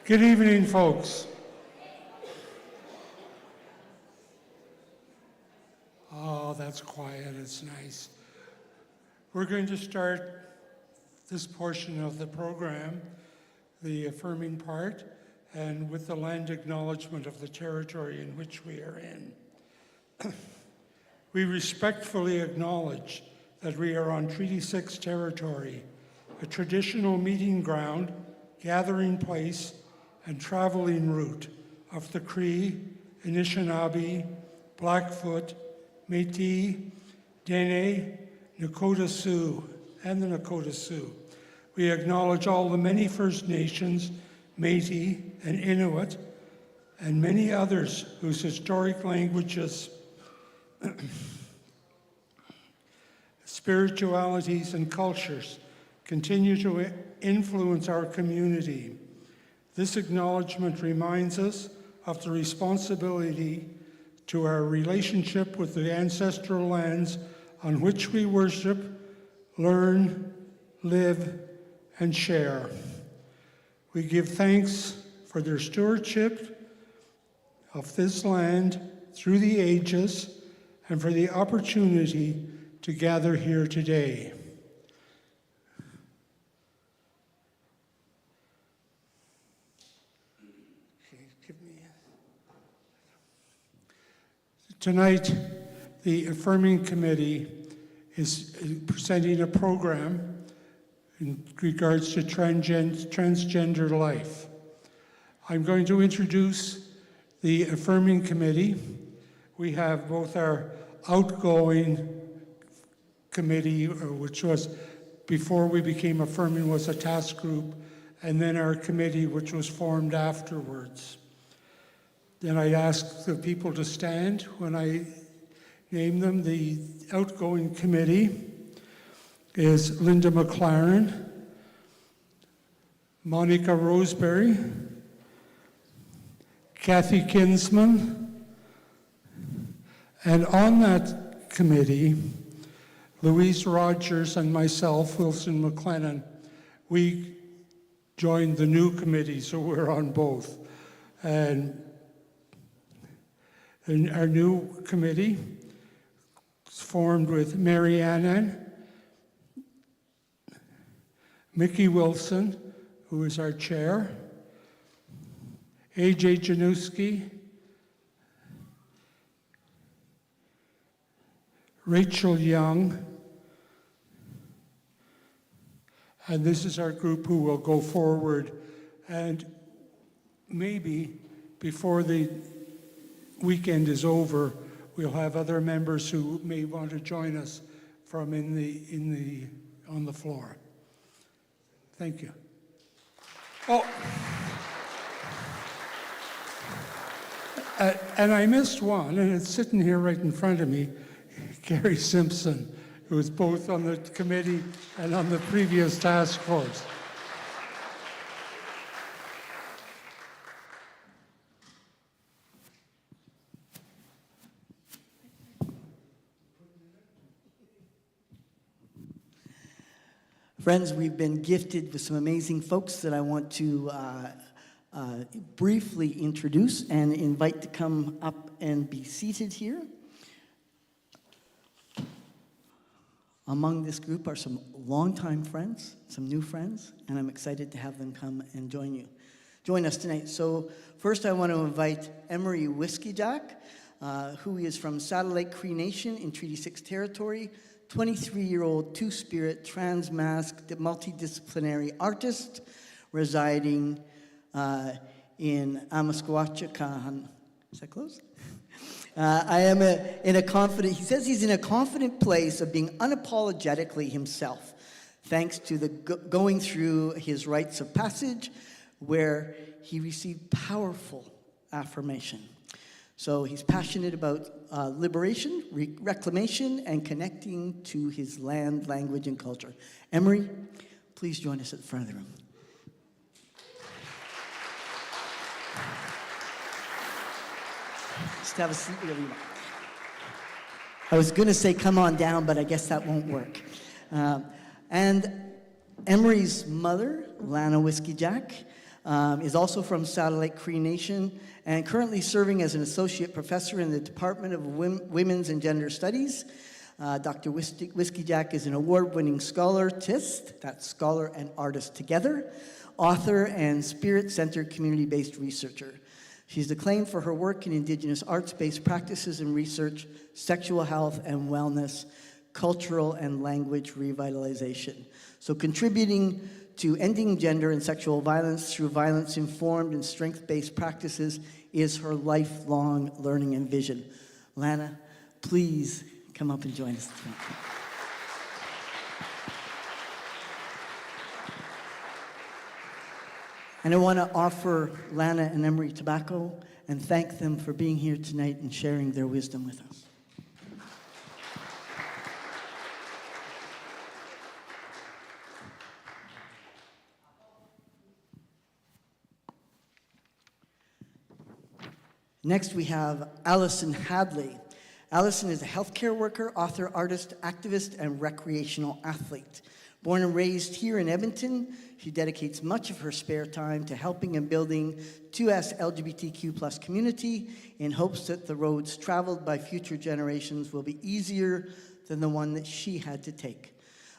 Good evening, folks. Oh, that's quiet, it's nice. We're going to start this portion of the program, the affirming part, and with the land acknowledgement of the territory in which we are in. We respectfully acknowledge that we are on Treaty 6 territory, a traditional meeting ground, gathering place, and traveling route of the Cree, Anishinaabe, Blackfoot, Métis, Dene, Nakota Sioux, and the Nakota Sioux. We acknowledge all the many First Nations, Métis, and Inuit, and many others whose historic languages, spiritualities, and cultures continue to influence our community. This acknowledgement reminds us of the responsibility to our relationship with the ancestral lands on which we worship, learn, live, and share. We give thanks for their stewardship of this land through the ages and for the opportunity to gather here today. Tonight, the Affirming Committee is presenting a program in regards to transgender life. I'm going to introduce the Affirming Committee. We have both our outgoing committee, which was, before we became Affirming, was a task group, and then our committee, which was formed afterwards. Then I ask the people to stand when I name them. The outgoing committee is Linda McLaren, Monica Roseberry, Kathy Kinsman, and on that committee, Louise Rogers and myself, Wilson McLennan, we joined the new committee, so we're on both. And our new committee is formed with Mary Annan, Mickey Wilson, who is our chair, A.J. Januski, Rachel Young, and this is our group who will go forward. And maybe before the weekend is over, we'll have other members who may want to join us from on the floor. Thank you. Oh, and I missed one, and it's sitting here right in front of me, Gary Simpson, who was both on the committee and on the previous task force. Friends, we've been gifted with some amazing folks that I want to briefly introduce and invite to come up and be seated here. Among this group are some longtime friends, some new friends, and I'm excited to have them come and join us tonight. So first I want to invite Emery Whiskey Jack, who is from Satellite Cree Nation in Treaty 6 territory, 23-year-old two-spirit, trans-masked, multidisciplinary artist residing in Amaskwachakan. Is that close? I am in a confident, he says he's in a confident place of being unapologetically himself, thanks to the going through his rites of passage, where he received powerful affirmation. So he's passionate about liberation, reclamation, and connecting to his land, language, and culture. Emery, please join us at the front of the room. Just have a seat wherever you want. I was going to say come on down, but I guess that won't work. And Emery's mother, Lana Whiskey Jack, is also from Satellite Cree Nation and currently serving as an associate professor in the Department of Women's and Gender Studies. Dr. Whiskey Jack is an award-winning scholarist, that's scholar and artist together, author and spirit-centered community-based researcher. She's acclaimed for her work in Indigenous arts-based practices and research, sexual health and wellness, cultural and language revitalization. So contributing to ending gender and sexual violence through violence-informed and strength-based practices is her lifelong learning and vision. Lana, please come up and join us tonight. And I want to offer Lana and Emery tobacco and thank them for being here tonight and sharing their wisdom with us. Next, we have Alison Hadley. Alison is a healthcare worker, author, artist, activist, and recreational athlete. Born and raised here in Edmonton, she dedicates much of her spare time to helping and building 2S LGBTQ+ community in hopes that the roads traveled by future generations will be easier than the one that she had to take.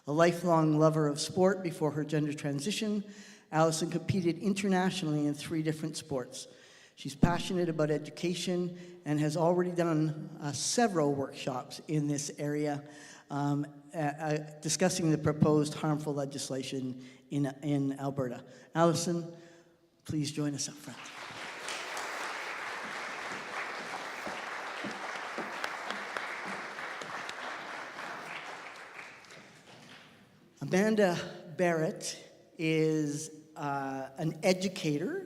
A lifelong lover of sport before her gender transition, Alison competed internationally in 3 different sports. She's passionate about education and has already done several workshops in this area discussing the proposed harmful legislation in Alberta. Alison, please join us up front. Amanda Barrett is an educator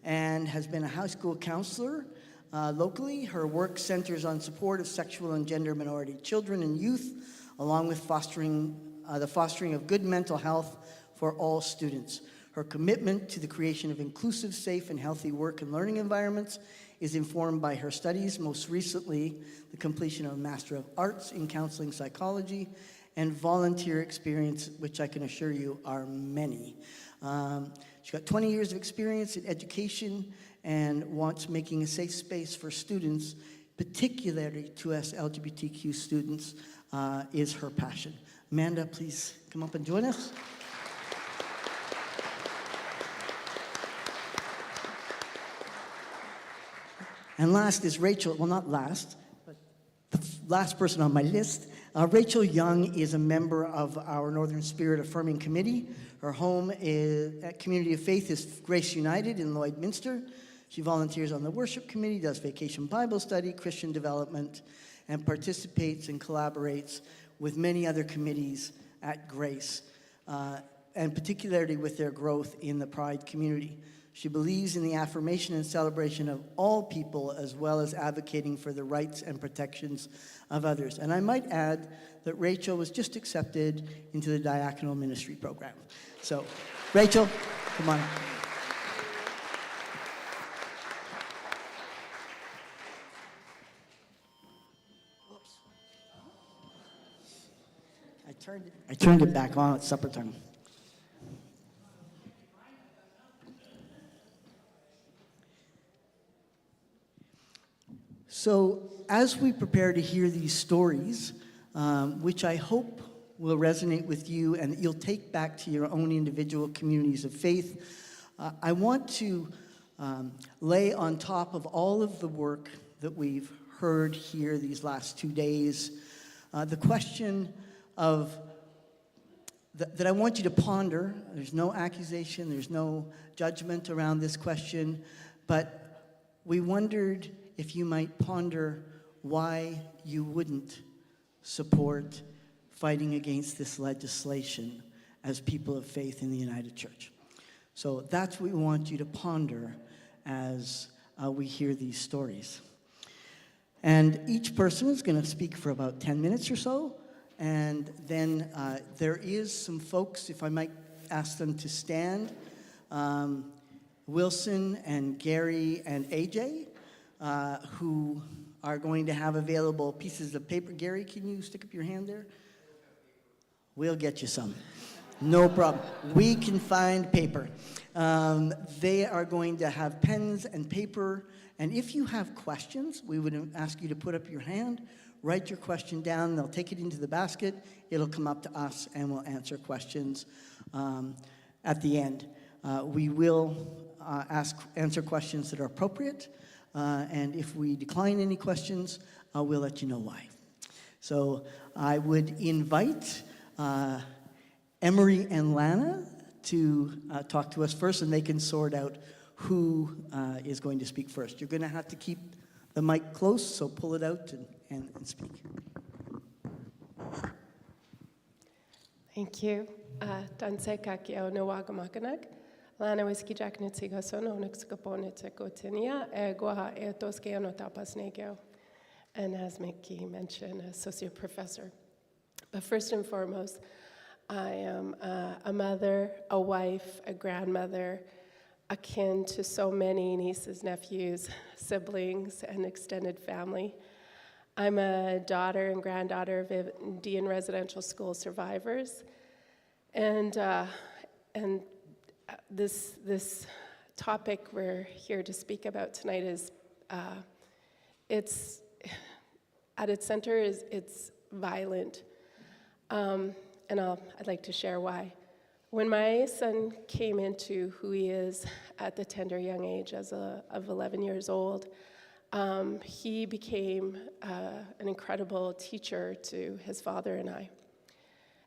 and has been a high school counselor locally. Her work centers on support of sexual and gender minority children and youth, along with the fostering of good mental health for all students. Her commitment to the creation of inclusive, safe, and healthy work and learning environments is informed by her studies, most recently the completion of a Master of Arts in Counseling Psychology, and volunteer experience, which I can assure you are many. She's got 20 years of experience in education and wants making a safe space for students, particularly 2S LGBTQ students, is her passion. Amanda, please come up and join us. And last is Rachel, well, not last, but the last person on my list. Rachel Young is a member of our Northern Spirit Affirming Committee. Her home at Community of Faith is Grace United in Lloydminster. She volunteers on the worship committee, does vacation Bible study, Christian development, and participates and collaborates with many other committees at Grace, and particularly with their growth in the Pride community. She believes in the affirmation and celebration of all people, as well as advocating for the rights and protections of others. And I might add that Rachel was just accepted into the diaconal ministry program. So, Rachel, come on. Oops. I turned it back on at supper time. So as we prepare to hear these stories, which I hope will resonate with you and that you'll take back to your own individual communities of faith, I want to lay on top of all of the work that we've heard here these last 2 days, the question of that I want you to ponder. There's no accusation, there's no judgment around this question, but we wondered if you might ponder why you wouldn't support fighting against this legislation as people of faith in the United Church. So that's what we want you to ponder as we hear these stories. And each person is going to speak for about 10 minutes or so, and then there is some folks, if I might ask them to stand, Wilson and Gary and AJ, who are going to have available pieces of paper. Gary, can you stick up your hand there? We'll get you some. No problem. We can find paper. They are going to have pens and paper, and if you have questions, we would ask you to put up your hand, write your question down, they'll take it into the basket, it'll come up to us, and we'll answer questions at the end. We will answer questions that are appropriate, and if we decline any questions, we'll let you know why. So I would invite Emery and Lana to talk to us first, and they can sort out who is going to speak first. You're going to have to keep the mic close, so pull it out and speak. Thank you. Danse kakio no wagamakanag. Lana whiskey jack nitsigason onixkaponitse gotinia, guaha eotoske no tapas negio. And as Mickey mentioned, associate professor. But first and foremost, I am a mother, a wife, a grandmother, akin to so many nieces, nephews, siblings, and extended family. I'm a daughter and granddaughter of Indian residential school survivors. And this topic we're here to speak about tonight is, it's at its center is it's violent. And I'd like to share why. When my son came into who he is at the tender young age of 11 years old, he became an incredible teacher to his father and I.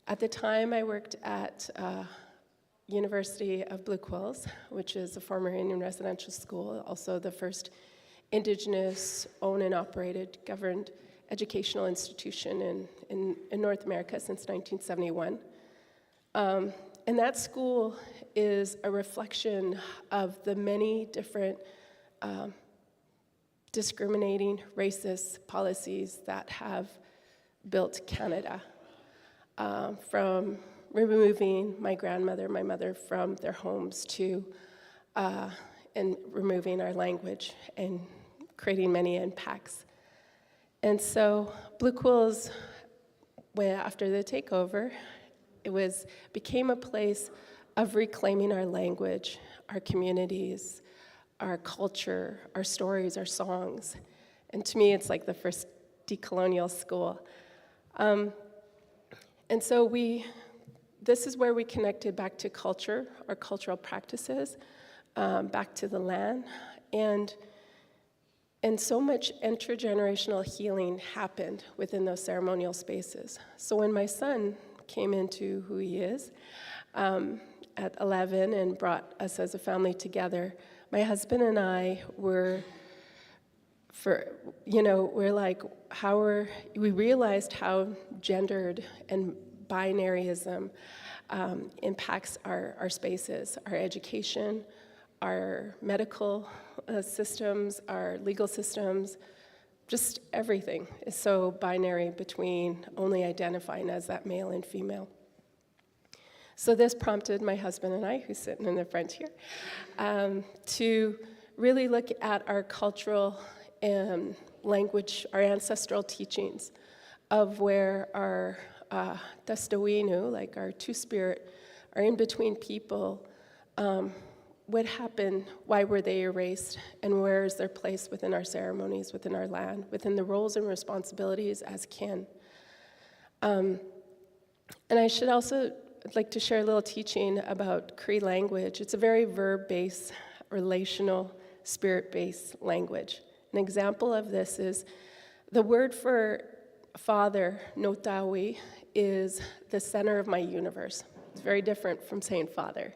At the time, I worked at University of Blue Quills, which is a former Indian residential school, also the first Indigenous owned and operated governed educational institution in North America since 1971. And that school is a reflection of the many different discriminating racist policies that have built Canada, from removing my grandmother, my mother from their homes to and removing our language and creating many impacts. And so Blue Quills, after the takeover, became a place of reclaiming our language, our communities, our culture, our stories, our songs. And to me, it's like the first decolonial school. And so this is where we connected back to culture, our cultural practices, back to the land. And so much intergenerational healing happened within those ceremonial spaces. So when my son came into who he is at 11 and brought us as a family together, my husband and I we realized how gendered and binaryism impacts our spaces, our education, our medical systems, our legal systems, just everything is so binary between only identifying as that male and female. So this prompted my husband and I, who's sitting in the front here, to really look at our cultural language, our ancestral teachings of where our Dastawinu, like our two-spirit, our in-between people, what happened, why were they erased, and where is their place within our ceremonies, within our land, within the roles and responsibilities as kin. And I should also like to share a little teaching about Cree language. It's a very verb-based, relational, spirit-based language. An example of this is the word for father, notawi, is the center of my universe. It's very different from saying father.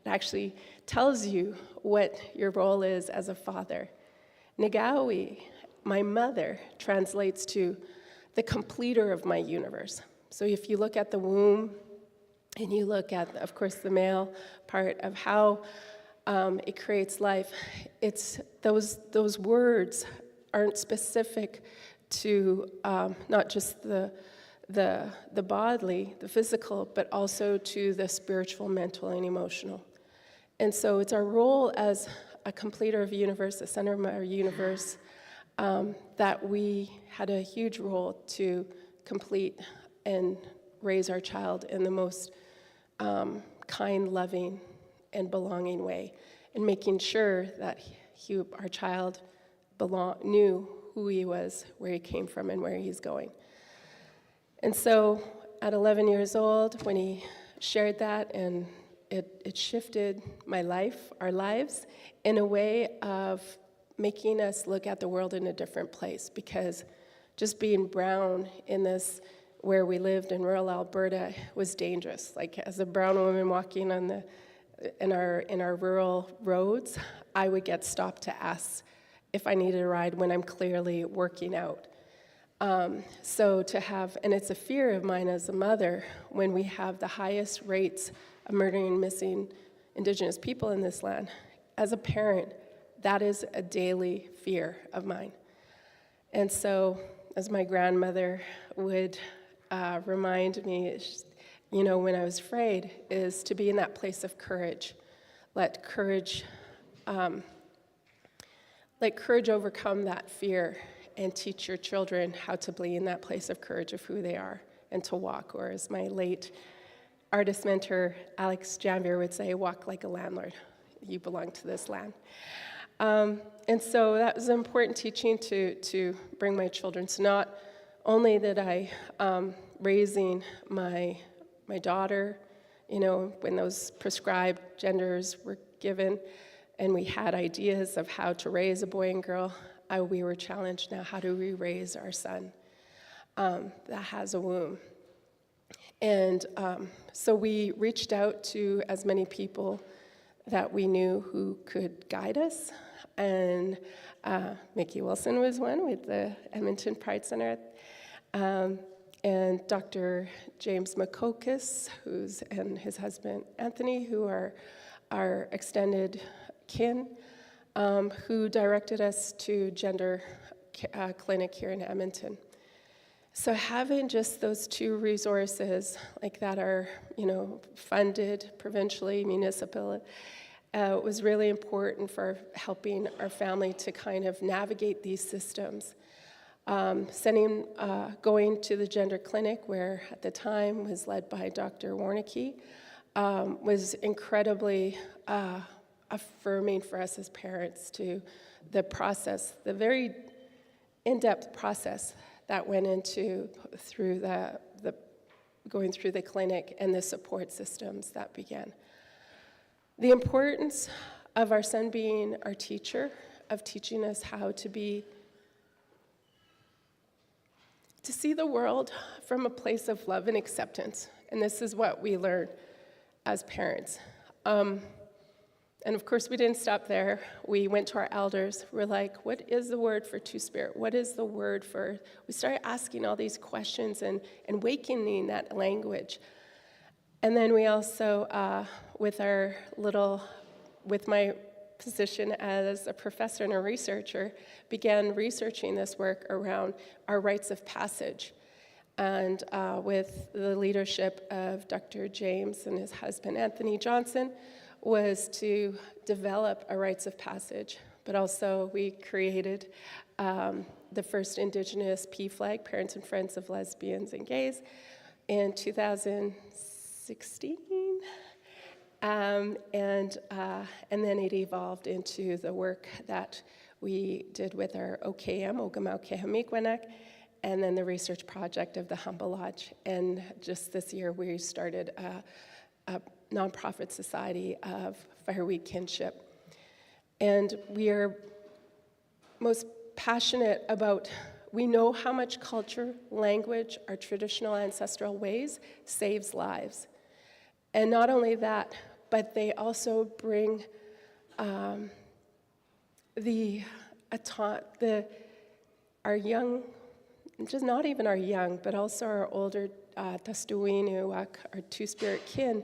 It actually tells you what your role is as a father. Negawi, my mother, translates to the completer of my universe. So if you look at the womb and you look at, of course, the male part of how it creates life, it's those words aren't specific to not just the bodily, the physical, but also to the spiritual, mental, and emotional. And so it's our role as a completer of the universe, the center of our universe, that we had a huge role to complete and raise our child in the most kind, loving, and belonging way, and making sure that our child knew who he was, where he came from, and where he's going. And so at 11 years old, when he shared that, and it shifted my life, our lives, in a way of making us look at the world in a different place, because just being brown in this, where we lived in rural Alberta, was dangerous. Like, as a brown woman walking in our rural roads, I would get stopped to ask if I needed a ride when I'm clearly working out. So to have, and it's a fear of mine as a mother, when we have the highest rates of murdering and missing Indigenous people in this land, as a parent, that is a daily fear of mine. And so, as my grandmother would remind me, when I was afraid, is to be in that place of courage. Let courage overcome that fear, and teach your children how to be in that place of courage of who they are and to walk. Or as my late artist mentor, Alex Janvier, would say, walk like a landlord. You belong to this land. And so that was an important teaching to bring my children. So not only that I, raising my daughter, when those prescribed genders were given, and we had ideas of how to raise a boy and girl, we were challenged now, how do we raise our son that has a womb? And so we reached out to as many people that we knew who could guide us. And Mickey Wilson was one with the Edmonton Pride Center. And Dr. James McCocus, and his husband Anthony, who are our extended kin, who directed us to Gender Clinic here in Edmonton. So having just those two resources like that are, funded provincially, municipally, was really important for helping our family to kind of navigate these systems. Going to the Gender Clinic, where at the time was led by Dr. Warnicki, was incredibly affirming for us as parents, to the process, the very in-depth process that went into going through the clinic, and the support systems that began. The importance of our son being our teacher, of teaching us how to see the world from a place of love and acceptance. And this is what we learn as parents. And of course, we didn't stop there. We went to our elders. We're like, what is the word for Two-Spirit? What is the word for... We started asking all these questions and awakening that language. And then we also, with my position as a professor and a researcher, began researching this work around our rites of passage. And with the leadership of Dr. James and his husband, Anthony Johnson, was to develop a rites of passage. But also we created the first Indigenous PFLAG, Parents and Friends of Lesbians and Gays, in 2016. And then it evolved into the work that we did with our OKM, Ogamaukehamikwanak, and then the research project of the Humble Lodge. And just this year, we started a nonprofit society of Fire Week Kinship. And we are most passionate about, we know how much culture, language, our traditional ancestral ways saves lives. And not only that, but they also bring our young, just not even our young, but also our older Tastuinuak, our Two-Spirit kin,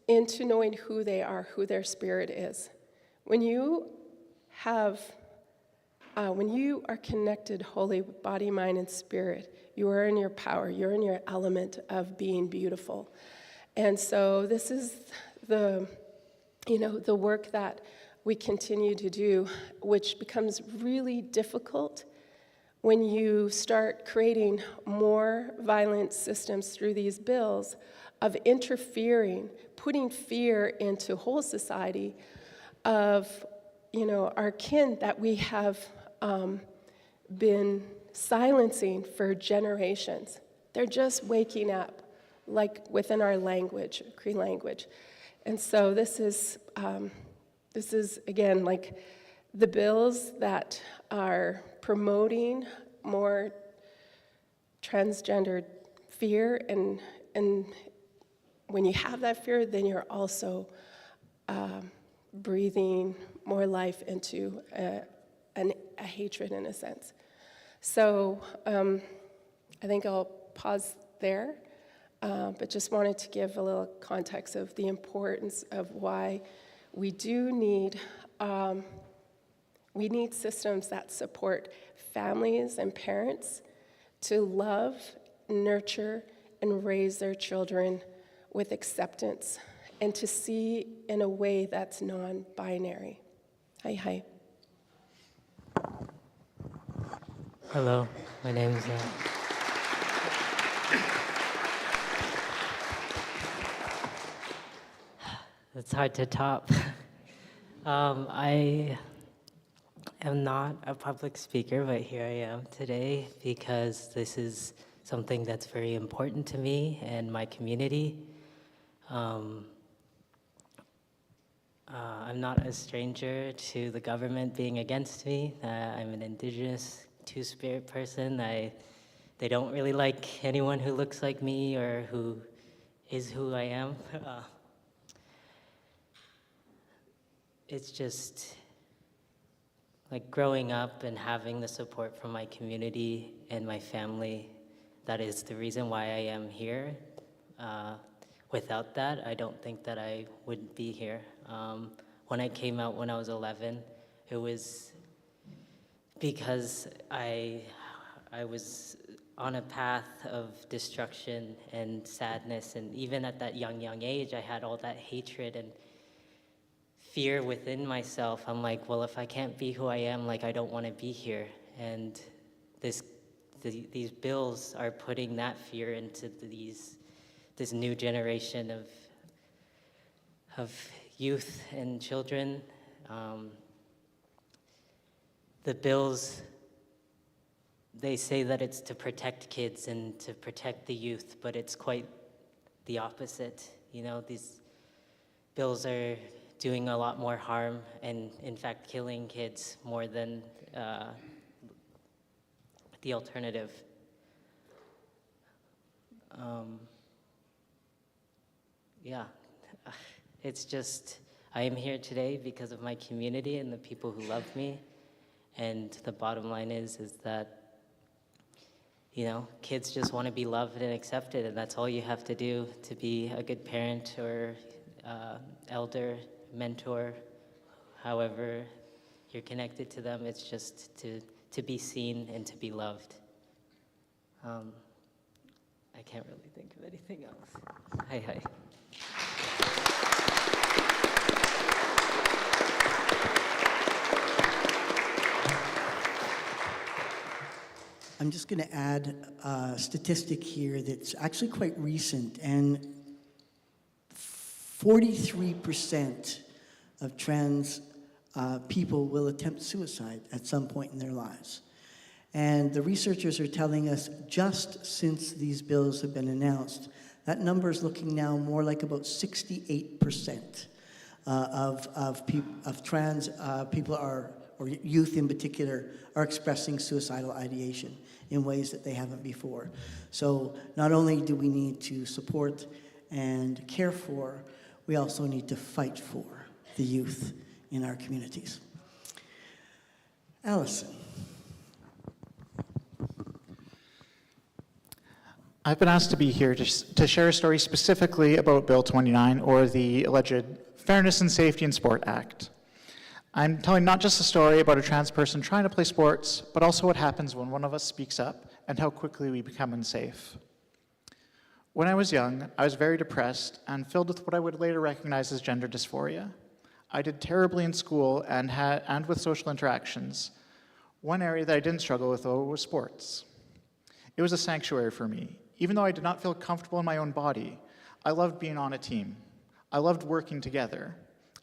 into knowing who they are, who their spirit is. When you are connected wholly with body, mind, and spirit, you are in your power, you're in your element of being beautiful. And so this is the work that we continue to do, which becomes really difficult when you start creating more violent systems through these bills of interfering, putting fear into whole society of, our kin that we have been silencing for generations. They're just waking up, like within our language, Cree language. And so this is again, like the bills that are promoting more transgendered fear, and when you have that fear, then you're also breathing more life into a hatred in a sense. So I think I'll pause there, but just wanted to give a little context of the importance of why we do need systems that support families and parents to love, nurture, and raise their children with acceptance and to see in a way that's non-binary. Hi. Hello, my name is it's hard to top. I am not a public speaker, but here I am today because this is something that's very important to me and my community. I'm not a stranger to the government being against me. I'm an Indigenous Two-Spirit person. They don't really like anyone who looks like me or who is who I am. It's just like growing up and having the support from my community and my family. That is the reason why I am here. Without that, I don't think that I would be here. When I came out when I was 11, it was because I was on a path of destruction and sadness, and even at that young age, I had all that hatred and fear within myself. I'm like, well, if I can't be who I am, like I don't want to be here. And these bills are putting that fear into this new generation of youth and children. The bills, they say that it's to protect kids and to protect the youth, but it's quite the opposite. These bills are doing a lot more harm and, in fact, killing kids more than the alternative. It's just, I am here today because of my community and the people who love me. And the bottom line is that, kids just want to be loved and accepted, and that's all you have to do to be a good parent or elder, mentor, however you're connected to them. It's just to be seen and to be loved. I can't really think of anything else. Hi. I'm just going to add a statistic here that's actually quite recent, and 43% of trans people will attempt suicide at some point in their lives. And the researchers are telling us just since these bills have been announced, that number is looking now more like about 68% of trans people or youth in particular, are expressing suicidal ideation in ways that they haven't before. So not only do we need to support and care for, we also need to fight for the youth in our communities. Allison. I've been asked to be here to share a story specifically about Bill 29, or the alleged Fairness and Safety in Sport Act. I'm telling not just a story about a trans person trying to play sports, but also what happens when one of us speaks up and how quickly we become unsafe. When I was young, I was very depressed and filled with what I would later recognize as gender dysphoria. I did terribly in school and with social interactions. One area that I didn't struggle with, though, was sports. It was a sanctuary for me. Even though I did not feel comfortable in my own body, I loved being on a team. I loved working together.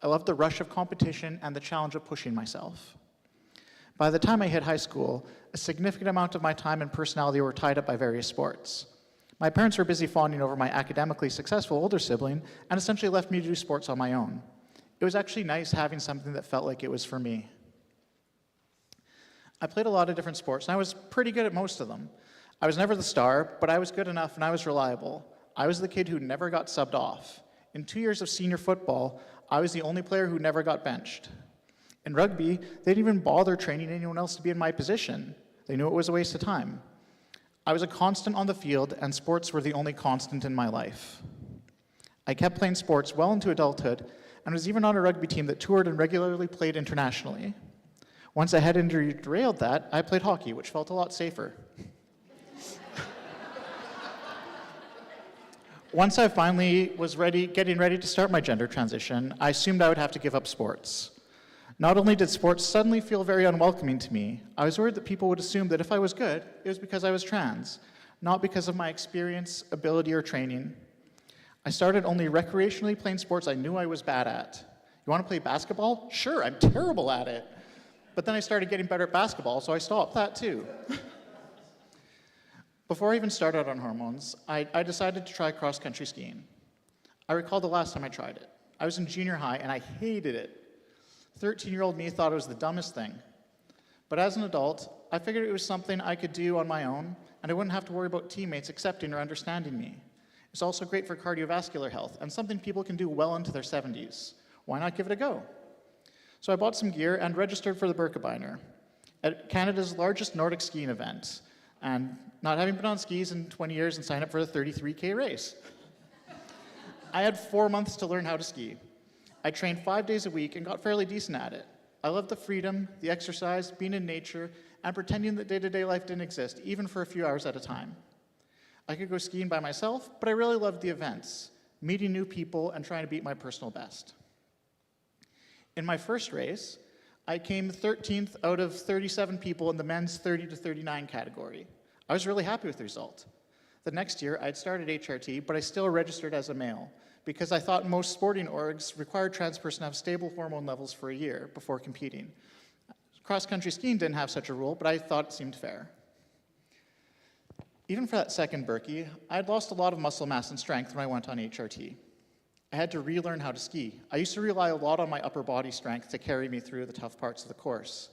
I loved the rush of competition and the challenge of pushing myself. By the time I hit high school, a significant amount of my time and personality were tied up by various sports. My parents were busy fawning over my academically successful older sibling and essentially left me to do sports on my own. It was actually nice having something that felt like it was for me. I played a lot of different sports, and I was pretty good at most of them. I was never the star, but I was good enough and I was reliable. I was the kid who never got subbed off. In 2 years of senior football, I was the only player who never got benched. In rugby, they didn't even bother training anyone else to be in my position. They knew it was a waste of time. I was a constant on the field, and sports were the only constant in my life. I kept playing sports well into adulthood, and was even on a rugby team that toured and regularly played internationally. Once a head injury derailed that, I played hockey, which felt a lot safer. Once I finally was getting ready to start my gender transition, I assumed I would have to give up sports. Not only did sports suddenly feel very unwelcoming to me, I was worried that people would assume that if I was good, it was because I was trans, not because of my experience, ability, or training. I started only recreationally playing sports I knew I was bad at. You want to play basketball? Sure, I'm terrible at it. But then I started getting better at basketball, so I stopped that too. Before I even started on hormones, I decided to try cross-country skiing. I recall the last time I tried it. I was in junior high, and I hated it. 13-year-old me thought it was the dumbest thing. But as an adult, I figured it was something I could do on my own, and I wouldn't have to worry about teammates accepting or understanding me. It's also great for cardiovascular health, and something people can do well into their 70s. Why not give it a go? So I bought some gear and registered for the Birkebeiner, at Canada's largest Nordic skiing event, and not having been on skis in 20 years and signed up for the 33K race. I had 4 months to learn how to ski. I trained 5 days a week and got fairly decent at it. I loved the freedom, the exercise, being in nature, and pretending that day-to-day life didn't exist, even for a few hours at a time. I could go skiing by myself, but I really loved the events, meeting new people and trying to beat my personal best. In my first race, I came 13th out of 37 people in the men's 30 to 39 category. I was really happy with the result. The next year, I'd started HRT, but I still registered as a male because I thought most sporting orgs required trans person to have stable hormone levels for a year before competing. Cross-country skiing didn't have such a rule, but I thought it seemed fair. Even for that second Berkey, I had lost a lot of muscle mass and strength when I went on HRT. I had to relearn how to ski. I used to rely a lot on my upper body strength to carry me through the tough parts of the course.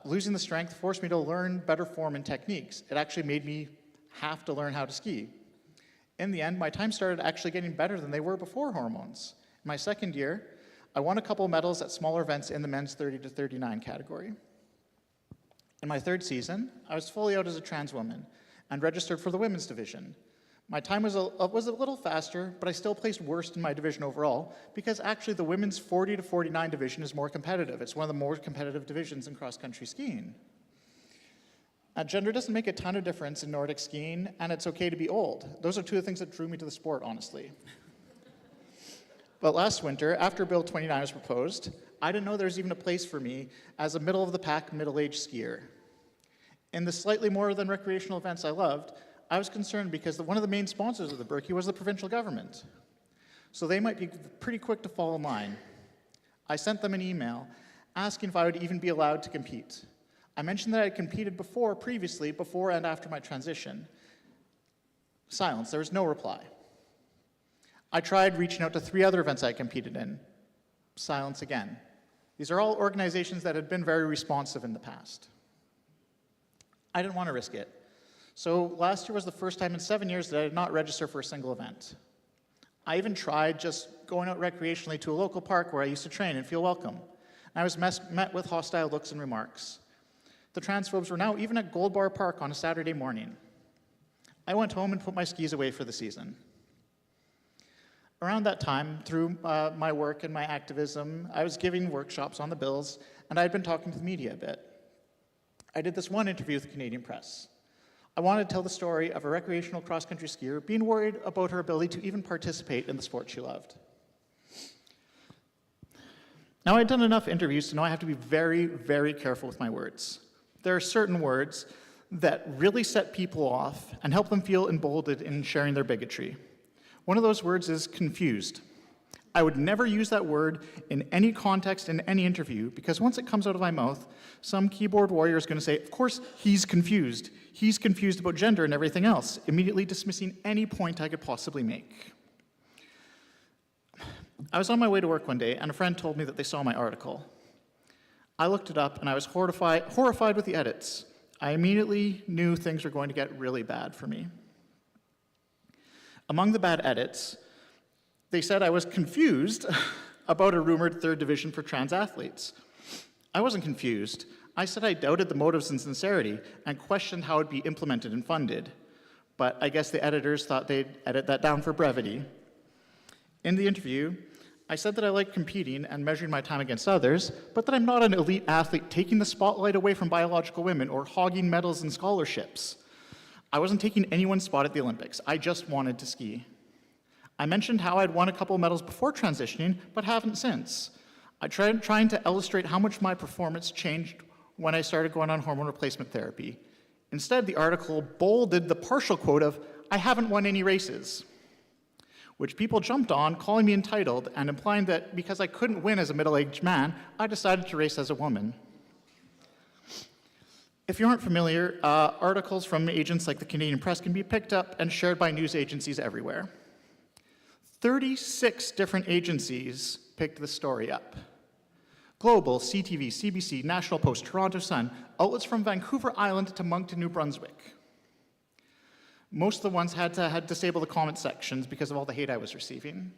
Losing the strength forced me to learn better form and techniques. It actually made me have to learn how to ski. In the end, my time started actually getting better than they were before hormones. In my second year, I won a couple medals at smaller events in the men's 30 to 39 category. In my third season, I was fully out as a trans woman and registered for the women's division. My time was a little faster, but I still placed worst in my division overall because actually the women's 40 to 49 division is more competitive. It's one of the more competitive divisions in cross-country skiing. Gender doesn't make a ton of difference in Nordic skiing, and it's okay to be old. Those are two of the things that drew me to the sport, honestly. But last winter, after Bill 29 was proposed, I didn't know there was even a place for me as a middle-of-the-pack, middle-aged skier. In the slightly more than recreational events I loved, I was concerned because one of the main sponsors of the Berkey was the provincial government. So they might be pretty quick to fall in line. I sent them an email asking if I would even be allowed to compete. I mentioned that I had competed previously, before and after my transition. Silence, there was no reply. I tried reaching out to 3 other events I competed in. Silence again. These are all organizations that had been very responsive in the past. I didn't want to risk it. So last year was the first time in 7 years that I did not register for a single event. I even tried just going out recreationally to a local park where I used to train and feel welcome. And I was met with hostile looks and remarks. The transphobes were now even at Gold Bar Park on a Saturday morning. I went home and put my skis away for the season. Around that time, through my work and my activism, I was giving workshops on the bills, and I had been talking to the media a bit. I did this one interview with the Canadian Press. I wanted to tell the story of a recreational cross-country skier being worried about her ability to even participate in the sport she loved. Now, I'd done enough interviews to know I have to be very, very careful with my words. there are certain words that really set people off and help them feel emboldened in sharing their bigotry. One of those words is confused. I would never use that word in any context in any interview because once it comes out of my mouth, some keyboard warrior is going to say, of course, he's confused. He's confused about gender and everything else, immediately dismissing any point I could possibly make. I was on my way to work one day and a friend told me that they saw my article. I looked it up and I was horrified with the edits. I immediately knew things were going to get really bad for me. Among the bad edits, they said I was confused about a rumored third division for trans athletes. I wasn't confused. I said I doubted the motives and sincerity and questioned how it would be implemented and funded. But I guess the editors thought they'd edit that down for brevity. In the interview, I said that I like competing and measuring my time against others, but that I'm not an elite athlete taking the spotlight away from biological women or hogging medals and scholarships. I wasn't taking anyone's spot at the Olympics. I just wanted to ski. I mentioned how I'd won a couple of medals before transitioning, but haven't since. I tried trying to illustrate how much my performance changed when I started going on hormone replacement therapy. Instead, the article bolded the partial quote of, I haven't won any races, which people jumped on, calling me entitled and implying that because I couldn't win as a middle-aged man, I decided to race as a woman. If you aren't familiar, articles from agents like the Canadian Press can be picked up and shared by news agencies everywhere. 36 different agencies picked this story up. Global, CTV, CBC, National Post, Toronto Sun, outlets from Vancouver Island to Moncton, New Brunswick. Most of the ones had to disable the comment sections because of all the hate I was receiving.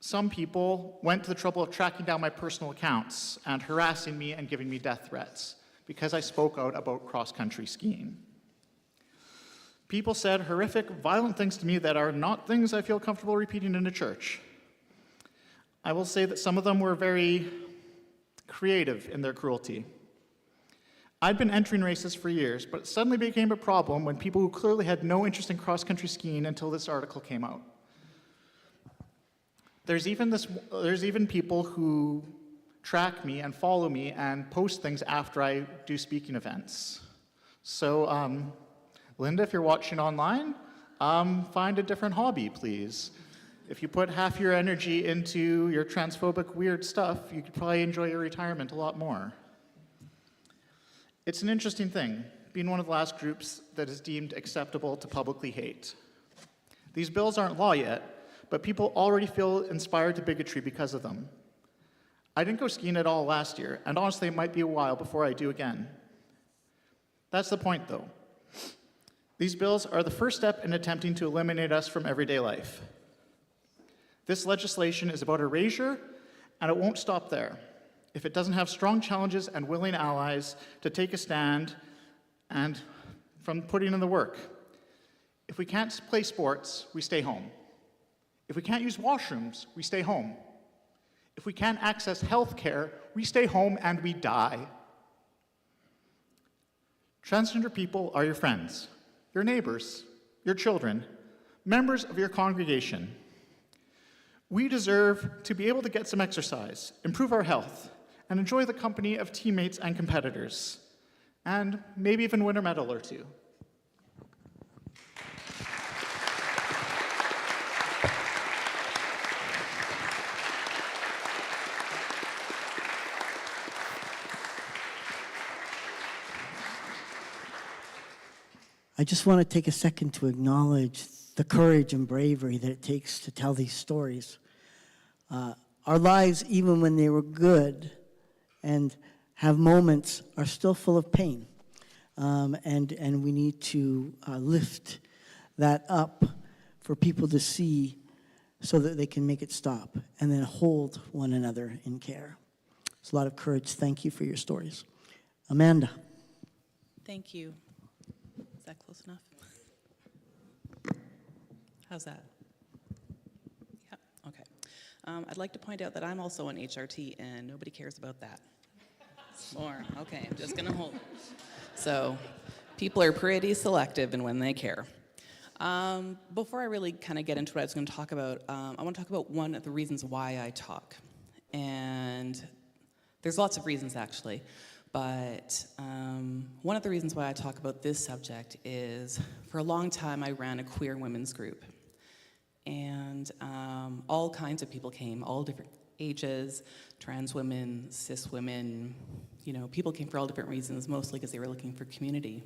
Some people went to the trouble of tracking down my personal accounts and harassing me and giving me death threats because I spoke out about cross-country skiing. People said horrific, violent things to me that are not things I feel comfortable repeating in a church. I will say that some of them were very creative in their cruelty. I'd been entering races for years, but it suddenly became a problem when people who clearly had no interest in cross-country skiing until this article came out. There's even people who track me and follow me and post things after I do speaking events. So, Linda, if you're watching online, find a different hobby, please. If you put half your energy into your transphobic weird stuff, you could probably enjoy your retirement a lot more. It's an interesting thing, being one of the last groups that is deemed acceptable to publicly hate. These bills aren't law yet, but people already feel inspired to bigotry because of them. I didn't go skiing at all last year, and honestly, it might be a while before I do again. That's the point, though. These bills are the first step in attempting to eliminate us from everyday life. This legislation is about erasure, and it won't stop there if it doesn't have strong challenges and willing allies to take a stand and from putting in the work. If we can't play sports, we stay home. If we can't use washrooms, we stay home. If we can't access health care, we stay home and we die. Transgender people are your friends, your neighbors, your children, members of your congregation. We deserve to be able to get some exercise, improve our health, and enjoy the company of teammates and competitors, and maybe even win a medal or two. I just want to take a second to acknowledge the courage and bravery that it takes to tell these stories. Our lives, even when they were good and have moments, are still full of pain. And we need to lift that up for people to see so that they can make it stop and then hold one another in care. It's a lot of courage. Thank you for your stories. Amanda. Thank you. Is that close enough? How's that? Yeah, okay. I'd like to point out that I'm also an HRT and nobody cares about that. More, okay, I'm just gonna hold it. So, people are pretty selective in when they care. Before I really kind of get into what I was gonna talk about, I wanna talk about one of the reasons why I talk. And there's lots of reasons actually, But one of the reasons why I talk about this subject is for a long time I ran a queer women's group. And all kinds of people came, all different ages, trans women, cis women, you know, people came for all different reasons, mostly because they were looking for community.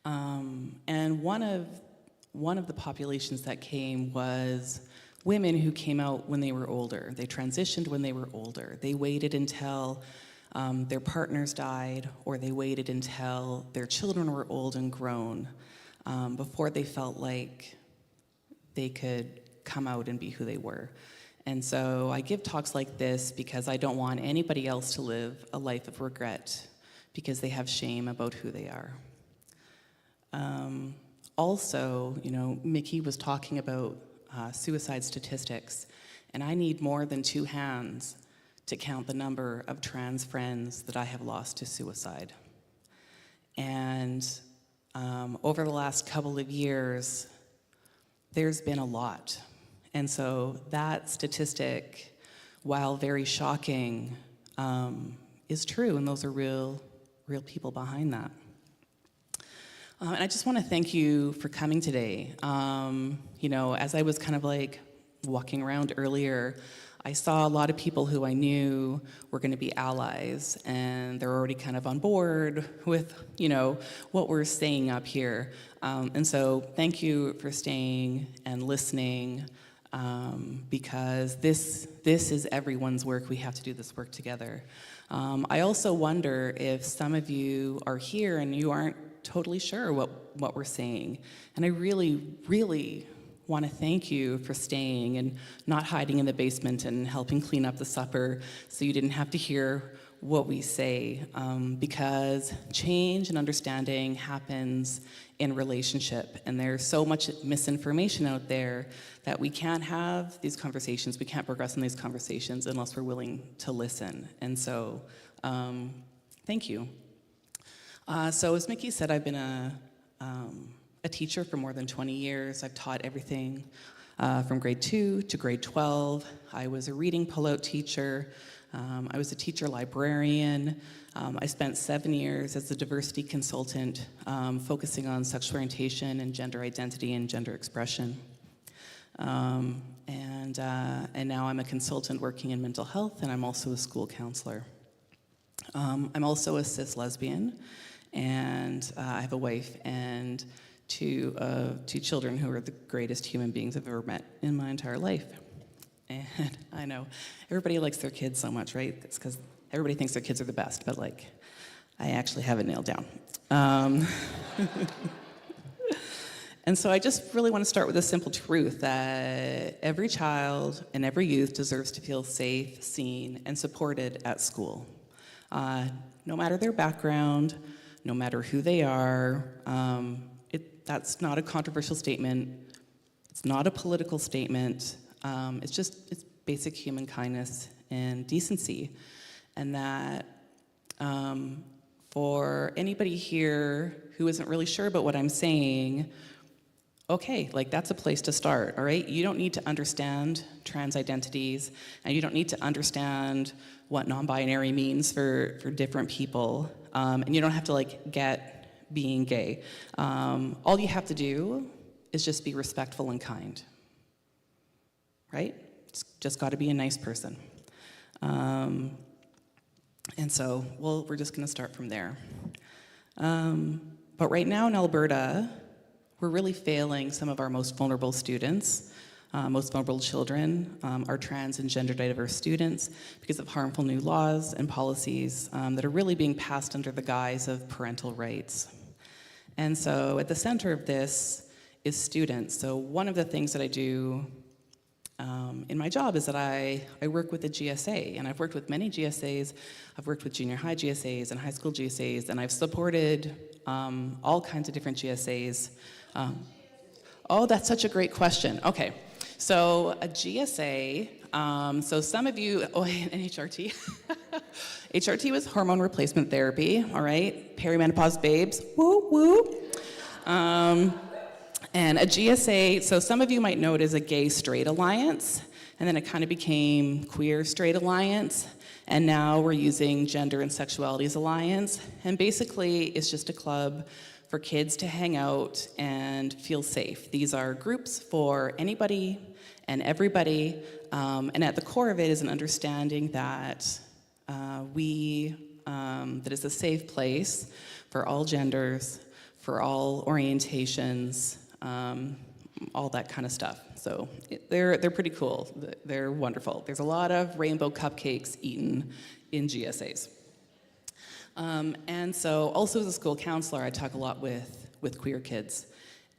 And one of the populations that came was women who came out when they were older. They transitioned when they were older. They waited until their partners died, or they waited until their children were old and grown before they felt like they could come out and be who they were. And so I give talks like this because I don't want anybody else to live a life of regret because they have shame about who they are. Also, you know, Mickey was talking about suicide statistics, and I need more than 2 hands to count the number of trans friends that I have lost to suicide. And over the last couple of years, there's been a lot. And so that statistic, while very shocking, is true, and those are real people behind that. And I just want to thank you for coming today. You know, as I was kind of like walking around earlier, I saw a lot of people who I knew were going to be allies, and they're already kind of on board with, you know, what we're saying up here. And so thank you for staying and listening, because this is everyone's work. We have to do this work together. I also wonder if some of you are here and you aren't totally sure what we're saying. And I really, really want to thank you for staying and not hiding in the basement and helping clean up the supper so you didn't have to hear what we say, because change and understanding happens in relationship, and there's so much misinformation out there that we can't have these conversations, we can't progress in these conversations unless we're willing to listen. And so, thank you. So as Mickey said, I've been a teacher for more than 20 years. I've taught everything from grade 2 to grade 12. I was a reading pull-out teacher. I was a teacher librarian. I spent 7 years as a diversity consultant, focusing on sexual orientation and gender identity and gender expression. And now I'm a consultant working in mental health, and I'm also a school counselor. I'm also a cis lesbian, and I have a wife and two children who are the greatest human beings I've ever met in my entire life. And I know everybody likes their kids so much, right? It's because everybody thinks their kids are the best, but like, I actually have it nailed down. And so I just really want to start with a simple truth that every child and every youth deserves to feel safe, seen, and supported at school. No matter their background, no matter who they are, that's not a controversial statement. It's not a political statement. It's basic human kindness and decency. And that for anybody here who isn't really sure about what I'm saying, okay, like that's a place to start, all right? You don't need to understand trans identities, and you don't need to understand what non-binary means for different people, and you don't have to like get being gay. All you have to do is just be respectful and kind, right? It's just got to be a nice person. And so, well, we're just going to start from there. But right now in Alberta, we're really failing some of our most vulnerable students, most vulnerable children, our trans and gender diverse students, because of harmful new laws and policies that are really being passed under the guise of parental rights. And so at the center of this is students. So one of the things that I do in my job is that I work with a GSA, and I've worked with many GSAs. I've worked with junior high GSAs and high school GSAs, and I've supported all kinds of different GSAs. Oh, that's such a great question. Okay, so a GSA, so some of you, oh, and HRT. HRT was hormone replacement therapy, all right? Perimenopause babes, woo, woo. And a GSA, so some of you might know it as a gay-straight alliance, and then it kind of became Queer Straight Alliance, and now we're using Gender and Sexualities Alliance. And basically, it's just a club for kids to hang out and feel safe. These are groups for anybody and everybody, and at the core of it is an understanding that that it's a safe place for all genders, for all orientations, all that kind of stuff. So they're pretty cool. They're wonderful. There's a lot of rainbow cupcakes eaten in GSAs. And so also as a school counselor, I talk a lot with queer kids.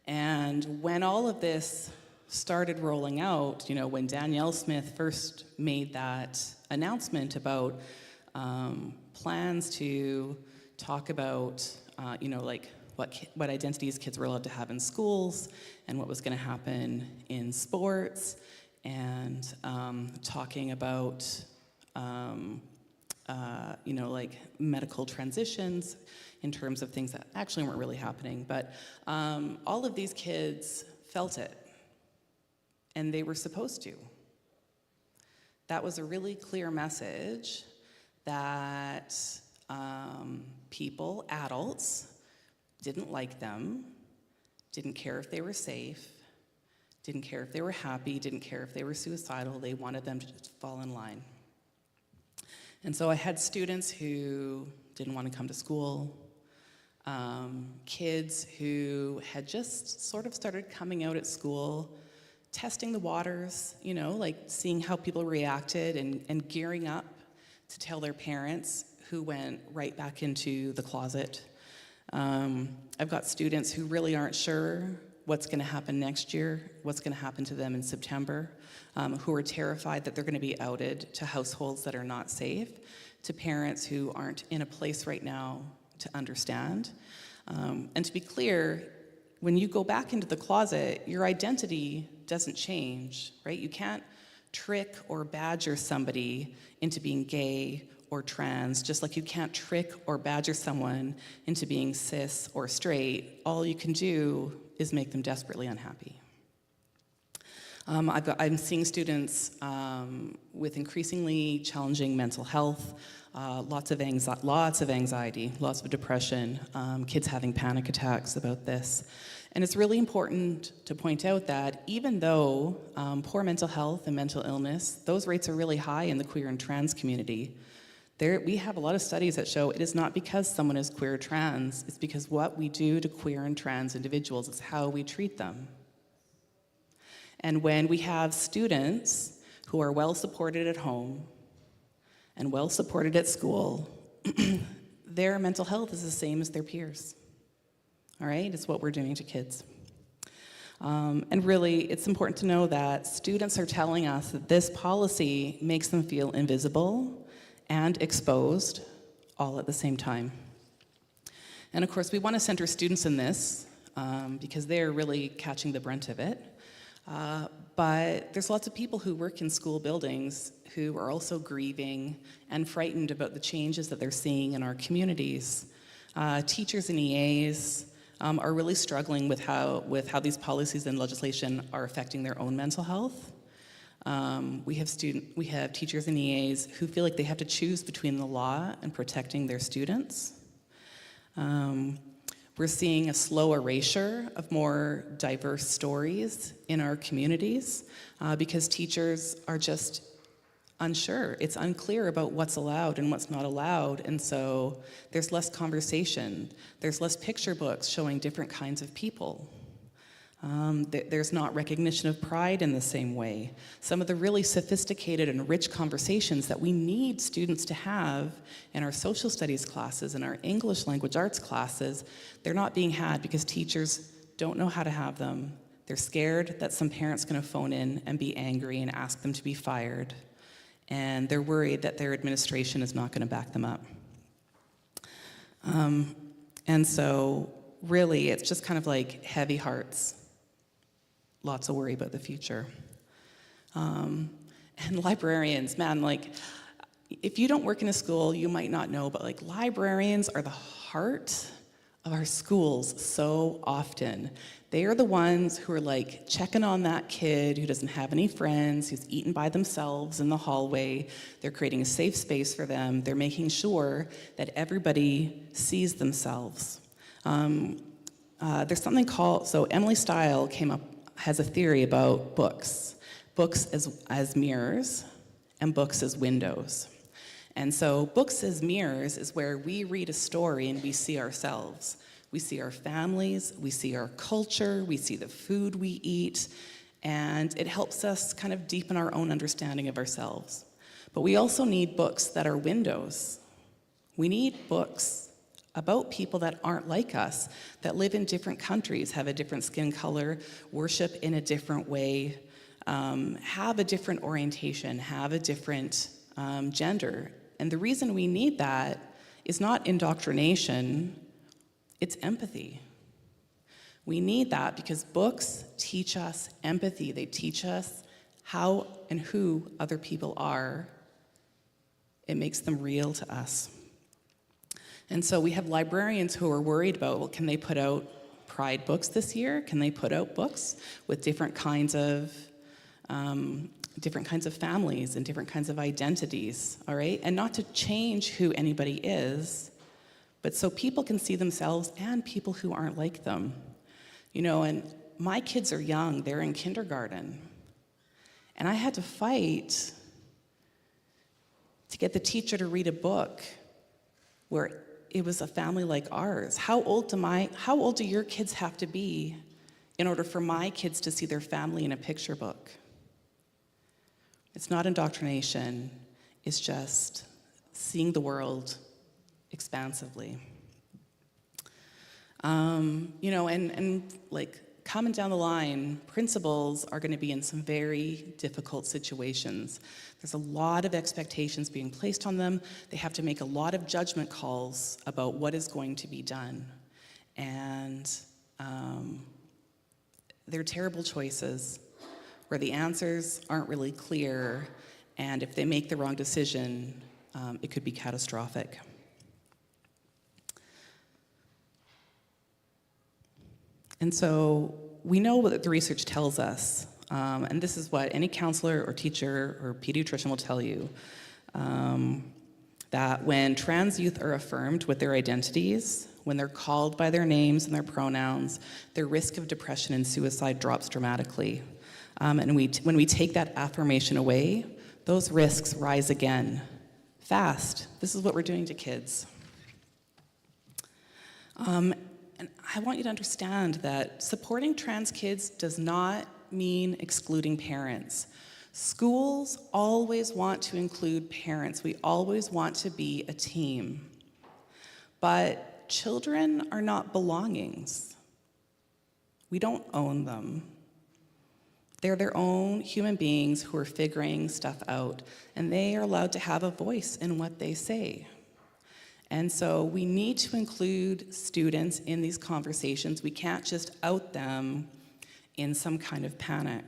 And when all of this started rolling out, you know, when Danielle Smith first made that announcement about plans to talk about, you know, like what identities kids were allowed to have in schools and what was going to happen in sports, and talking about, you know, like medical transitions in terms of things that actually weren't really happening. But all of these kids felt it, and they were supposed to. That was a really clear message that people, adults, didn't like them, didn't care if they were safe, didn't care if they were happy, didn't care if they were suicidal. They wanted them to just fall in line. And so I had students who didn't want to come to school, kids who had just sort of started coming out at school, testing the waters, you know, like seeing how people reacted and gearing up to tell their parents, who went right back into the closet. I've got students who really aren't sure what's going to happen next year, what's going to happen to them in September, who are terrified that they're going to be outed to households that are not safe, to parents who aren't in a place right now to understand. And to be clear, when you go back into the closet, your identity doesn't change, right? You can't trick or badger somebody into being gay or trans, just like you can't trick or badger someone into being cis or straight. All you can do is make them desperately unhappy. I'm seeing students with increasingly challenging mental health, lots of anxiety, lots of depression, kids having panic attacks about this. And it's really important to point out that even though poor mental health and mental illness, those rates are really high in the queer and trans community, we have a lot of studies that show it is not because someone is queer or trans, it's because what we do to queer and trans individuals is how we treat them. And when we have students who are well supported at home and well supported at school, their mental health is the same as their peers. All right, it's what we're doing to kids. And really, it's important to know that students are telling us that this policy makes them feel invisible and exposed all at the same time. And of course, we want to center students in this because they're really catching the brunt of it. But there's lots of people who work in school buildings who are also grieving and frightened about the changes that they're seeing in our communities. Teachers and EAs are really struggling with how these policies and legislation are affecting their own mental health. We have teachers and EAs who feel like they have to choose between the law and protecting their students. We're seeing a slow erasure of more diverse stories in our communities because teachers are just unsure. It's unclear about what's allowed and what's not allowed, and so there's less conversation. There's less picture books showing different kinds of people. There's not recognition of pride in the same way. Some of the really sophisticated and rich conversations that we need students to have in our social studies classes and our English language arts classes, they're not being had because teachers don't know how to have them. They're scared that some parent's going to phone in and be angry and ask them to be fired. And they're worried that their administration is not going to back them up. And so really, it's just kind of like heavy hearts. Lots of worry about the future. And librarians, man, like, if you don't work in a school, you might not know, but like librarians are the heart of our schools so often. They are the ones who are like checking on that kid who doesn't have any friends, who's eaten by themselves in the hallway. They're creating a safe space for them. They're making sure that everybody sees themselves. There's something called, so Emily Stile has a theory about books. Books as mirrors and books as windows. And so books as mirrors is where we read a story and we see ourselves. We see our families, we see our culture, we see the food we eat, and it helps us kind of deepen our own understanding of ourselves. But we also need books that are windows. We need books about people that aren't like us, that live in different countries, have a different skin color, worship in a different way, have a different orientation, have a different gender. And the reason we need that is not indoctrination, it's empathy. We need that because books teach us empathy. They teach us how and who other people are. It makes them real to us. And so we have librarians who are worried about, well, can they put out Pride books this year? Can they put out books with different kinds of families and different kinds of identities, all right? And not to change who anybody is, but so people can see themselves and people who aren't like them. You know, and my kids are young, they're in kindergarten. And I had to fight to get the teacher to read a book where it was a family like ours. How old do your kids have to be in order for my kids to see their family in a picture book? It's not indoctrination, it's just seeing the world expansively. You know, and like coming down the line, principals are going to be in some very difficult situations. There's a lot of expectations being placed on them. They have to make a lot of judgment calls about what is going to be done. And they're terrible choices where the answers aren't really clear, and if they make the wrong decision, it could be catastrophic. And so we know what the research tells us, and this is what any counselor or teacher or pediatrician will tell you, that when trans youth are affirmed with their identities, when they're called by their names and their pronouns, their risk of depression and suicide drops dramatically. And when we take that affirmation away, those risks rise again, fast. This is what we're doing to kids. And I want you to understand that supporting trans kids does not mean excluding parents. Schools always want to include parents. We always want to be a team. But children are not belongings. We don't own them. They're their own human beings who are figuring stuff out, and they are allowed to have a voice in what they say. And so we need to include students in these conversations. We can't just out them in some kind of panic.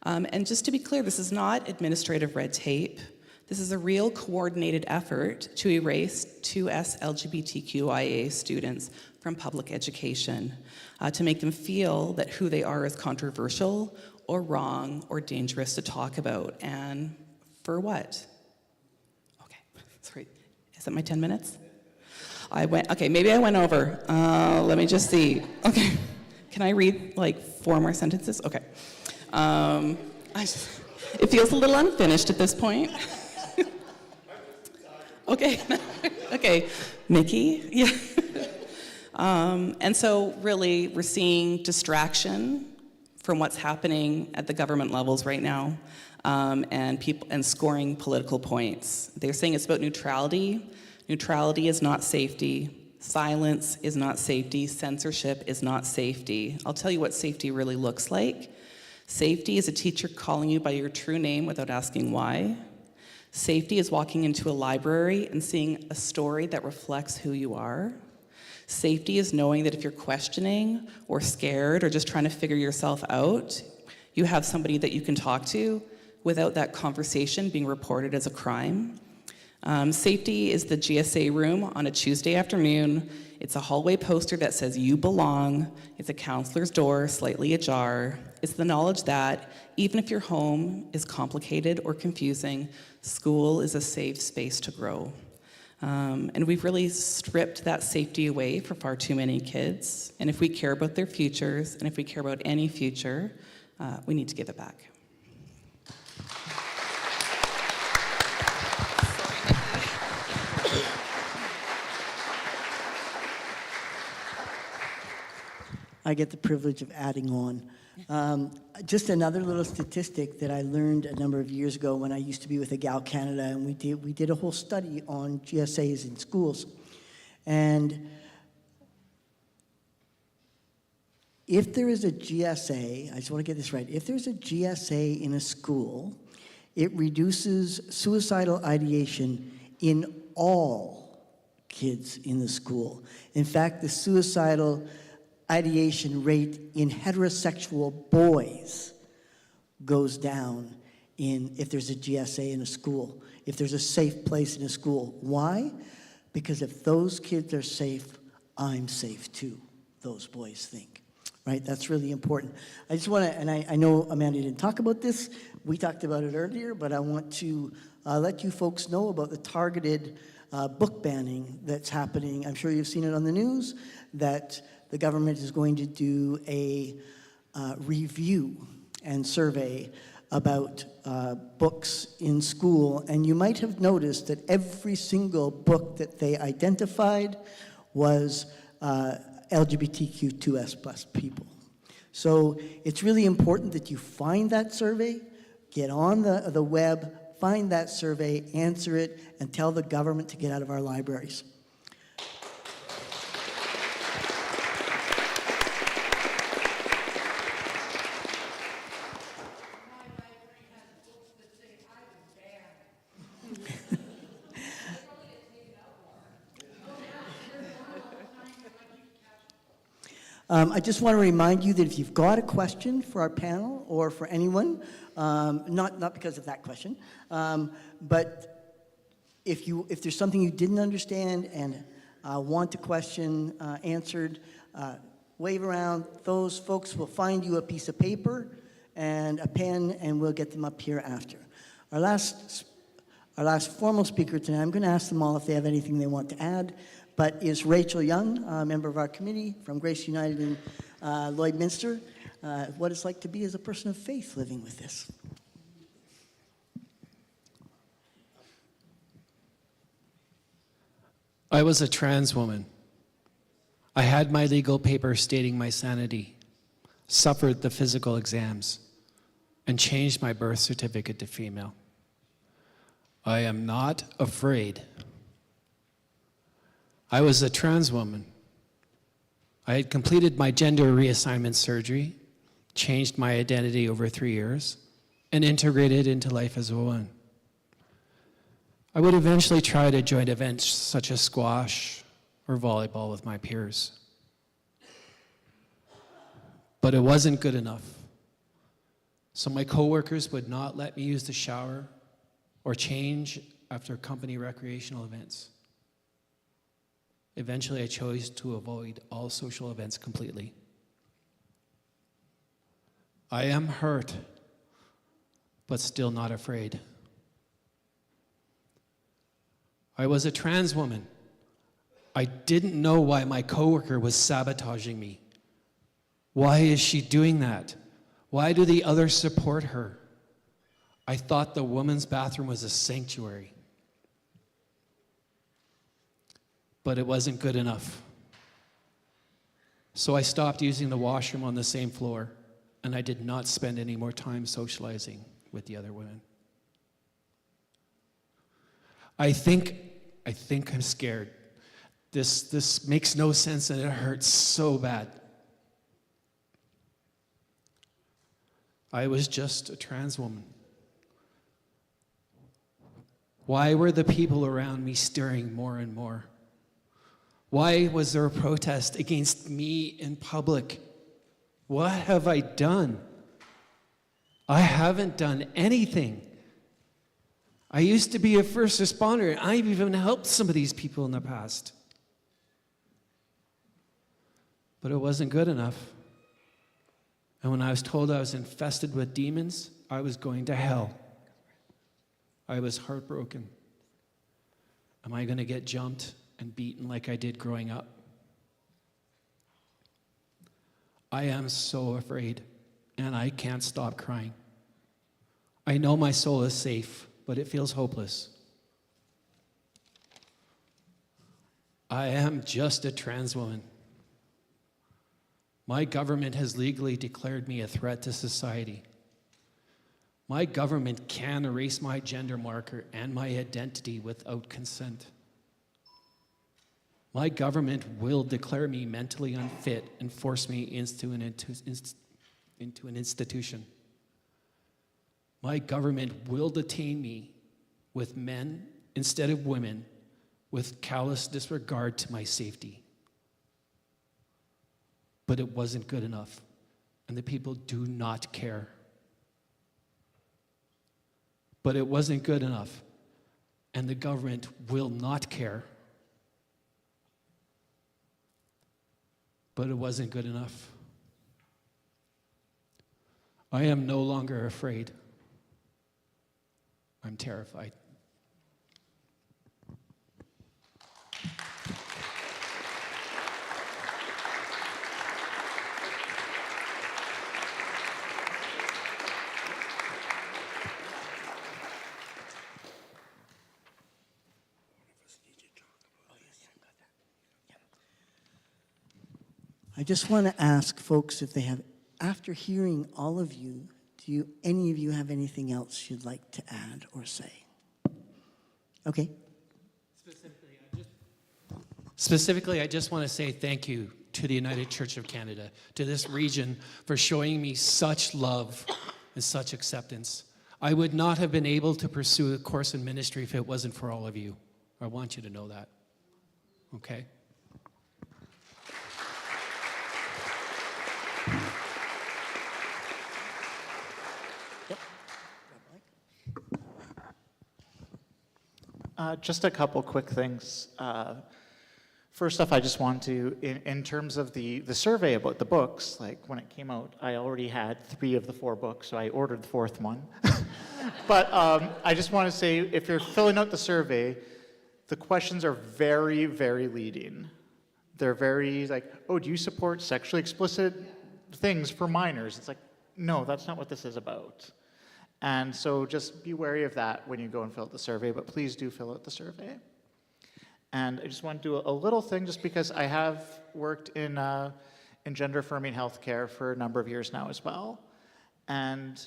And just to be clear, this is not administrative red tape. This is a real coordinated effort to erase 2S LGBTQIA students from public education, to make them feel that who they are is controversial or wrong or dangerous to talk about. And for what? Okay, sorry. Is that my 10 minutes? Okay, maybe I went over. Let me just see. Okay, can I read like 4 more sentences? Okay. It feels a little unfinished at this point. Okay, okay, Mickey, yeah. And so really we're seeing distraction from what's happening at the government levels right now. And scoring political points. They're saying it's about neutrality. Neutrality is not safety. Silence is not safety. Censorship is not safety. I'll tell you what safety really looks like. Safety is a teacher calling you by your true name without asking why. Safety is walking into a library and seeing a story that reflects who you are. Safety is knowing that if you're questioning or scared or just trying to figure yourself out, you have somebody that you can talk to without that conversation being reported as a crime. Safety is the GSA room on a Tuesday afternoon. It's a hallway poster that says "You belong." It's a counselor's door slightly ajar. It's the knowledge that even if your home is complicated or confusing, school is a safe space to grow. And we've really stripped that safety away for far too many kids. And if we care about their futures, and if we care about any future, we need to give it back. I get the privilege of adding on. Just another little statistic that I learned a number of years ago when I used to be with Egal Canada, and we did a whole study on GSAs in schools. And if there is a GSA, I just want to get this right, if there's a GSA in a school, it reduces suicidal ideation in all kids in the school. In fact, the suicidal ideation rate in heterosexual boys goes down if there's a GSA in a school, if there's a safe place in a school. Why? Because if those kids are safe, I'm safe too, those boys think. Right? That's really important. I just want to, and I know Amanda didn't talk about this, we talked about it earlier, but I want to let you folks know about the targeted book banning that's happening. I'm sure you've seen it on the news, that the government is going to do a review and survey about books in school, and you might have noticed that every single book that they identified was LGBTQ2S plus people. So it's really important that you find that survey, get on the web, find that survey, answer it, and tell the government to get out of our libraries. I just want to remind you that if you've got a question for our panel or for anyone, not because of that question, but if there's something you didn't understand and want a question answered, wave around. Those folks will find you a piece of paper and a pen, and we'll get them up here after. Our last formal speaker tonight, I'm going to ask them all if they have anything they want to add, but is Rachel Young, a member of our committee from Grace United in Lloydminster, what it's like to be as a person of faith living with this. I was a trans woman. I had my legal papers stating my sanity, suffered the physical exams, and changed my birth certificate to female. I am not afraid. I was a trans woman. I had completed my gender reassignment surgery, changed my identity over 3 years, and integrated into life as a woman. I would eventually try to join events such as squash or volleyball with my peers. But it wasn't good enough. So my coworkers would not let me use the shower or change after company recreational events. Eventually, I chose to avoid all social events completely. I am hurt, but still not afraid. I was a trans woman. I didn't know why my coworker was sabotaging me. Why is she doing that? Why do the others support her? I thought the women's bathroom was a sanctuary. But it wasn't good enough. So I stopped using the washroom on the same floor, and I did not spend any more time socializing with the other women. I think I'm scared. This makes no sense, and it hurts so bad. I was just a trans woman. Why were the people around me stirring more and more? Why was there a protest against me in public? What have I done? I haven't done anything. I used to be a first responder, and I've even helped some of these people in the past. But it wasn't good enough. And when I was told I was infested with demons, I was going to hell. I was heartbroken. Am I going to get jumped and beaten like I did growing up? I am so afraid, and I can't stop crying. I know my soul is safe, but it feels hopeless. I am just a trans woman. My government has legally declared me a threat to society. My government can erase my gender marker and my identity without consent. My government will declare me mentally unfit and force me into an institution. My government will detain me with men instead of women with callous disregard to my safety. But it wasn't good enough, and the people do not care. But it wasn't good enough, and the government will not care. But it wasn't good enough. I am no longer afraid. I'm terrified. I just want to ask folks if they have, after hearing all of you, any of you have anything else you'd like to add or say? Okay. Specifically, I just want to say thank you to the United Church of Canada, to this region, for showing me such love and such acceptance. I would not have been able to pursue a course in ministry if it wasn't for all of you. I want you to know that. Okay? Just a couple quick things. First off, I just want to, in terms of the survey about the books, like when it came out, I already had 3 of the 4 books, so I ordered the 4th one. But I just want to say, if you're filling out the survey, the questions are very, very leading. They're very like, oh, do you support sexually explicit things for minors? It's like, no, that's not what this is about. And so just be wary of that when you go and fill out the survey, but please do fill out the survey. And I just want to do a little thing just because I have worked in gender-affirming healthcare for a number of years now as well. And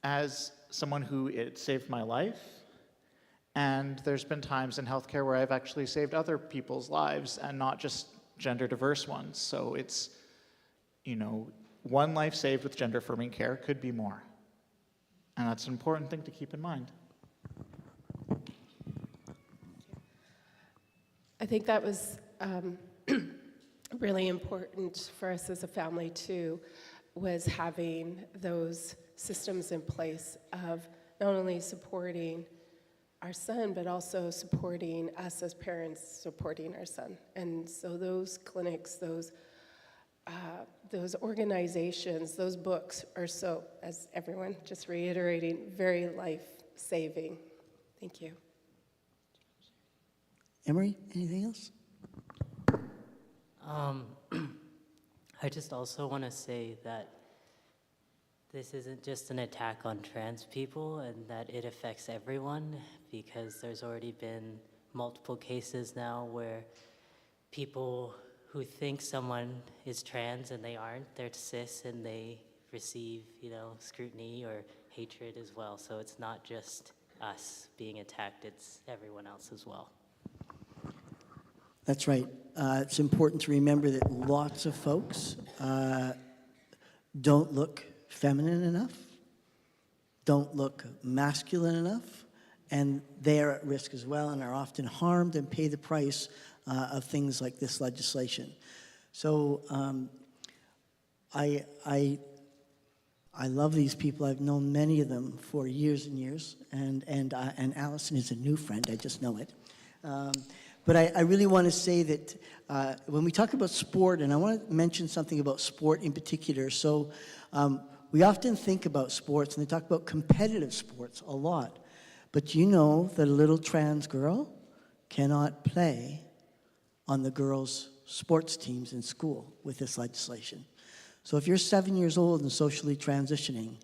as someone who it saved my life, and there's been times in healthcare where I've actually saved other people's lives and not just gender-diverse ones. So it's, one life saved with gender-affirming care could be more. And that's an important thing to keep in mind. I think that was really important for us as a family too, was having those systems in place of not only supporting our son, but also supporting us as parents, supporting our son. And so those clinics, those organizations, those books are so, as everyone just reiterating, very life-saving. Thank you. Emery, anything else? I just also want to say that this isn't just an attack on trans people and that it affects everyone, because there's already been multiple cases now where people who think someone is trans and they aren't, they're cis and they receive, scrutiny or hatred as well. So it's not just us being attacked, it's everyone else as well. That's right. It's important to remember that lots of folks don't look feminine enough, don't look masculine enough, and they are at risk as well and are often harmed and pay the price of things like this legislation. So I I love these people. I've known many of them for years and years, and Allison is a new friend. I just know it. But I really want to say that when we talk about sport, and I want to mention something about sport in particular. So we often think about sports, and they talk about competitive sports a lot. But you know that a little trans girl cannot play on the girls' sports teams in school with this legislation. So if you're 7 years old and socially transitioning,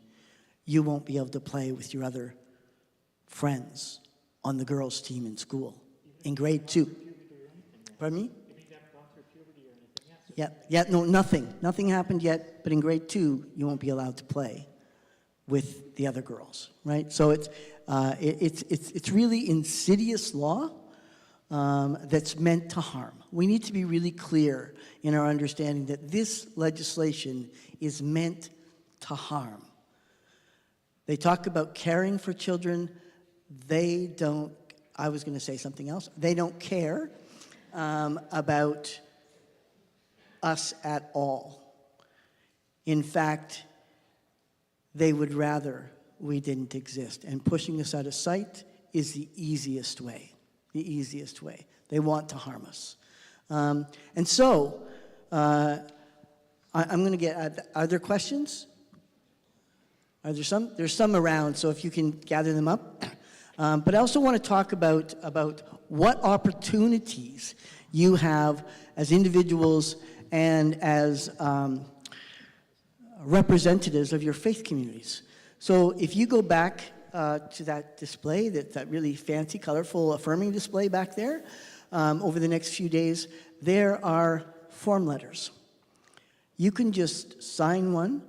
you won't be able to play with your other friends on the girls' team in school in grade 2. Pardon me? Yeah, no, nothing. Nothing happened yet, but in grade 2, you won't be allowed to play with the other girls, right? So it's really insidious law that's meant to harm. We need to be really clear in our understanding that this legislation is meant to harm. They talk about caring for children. They don't, I was going to say something else. They don't care about us at all. In fact, they would rather we didn't exist. And pushing us out of sight is the easiest way. The easiest way. They want to harm us. And so, I'm going to get, are there questions? Are there some? There's some around, so if you can gather them up. But I also want to talk about what opportunities you have as individuals and as representatives of your faith communities. So if you go back to that display, that really fancy, colorful, affirming display back there, over the next few days, there are form letters. You can just sign one,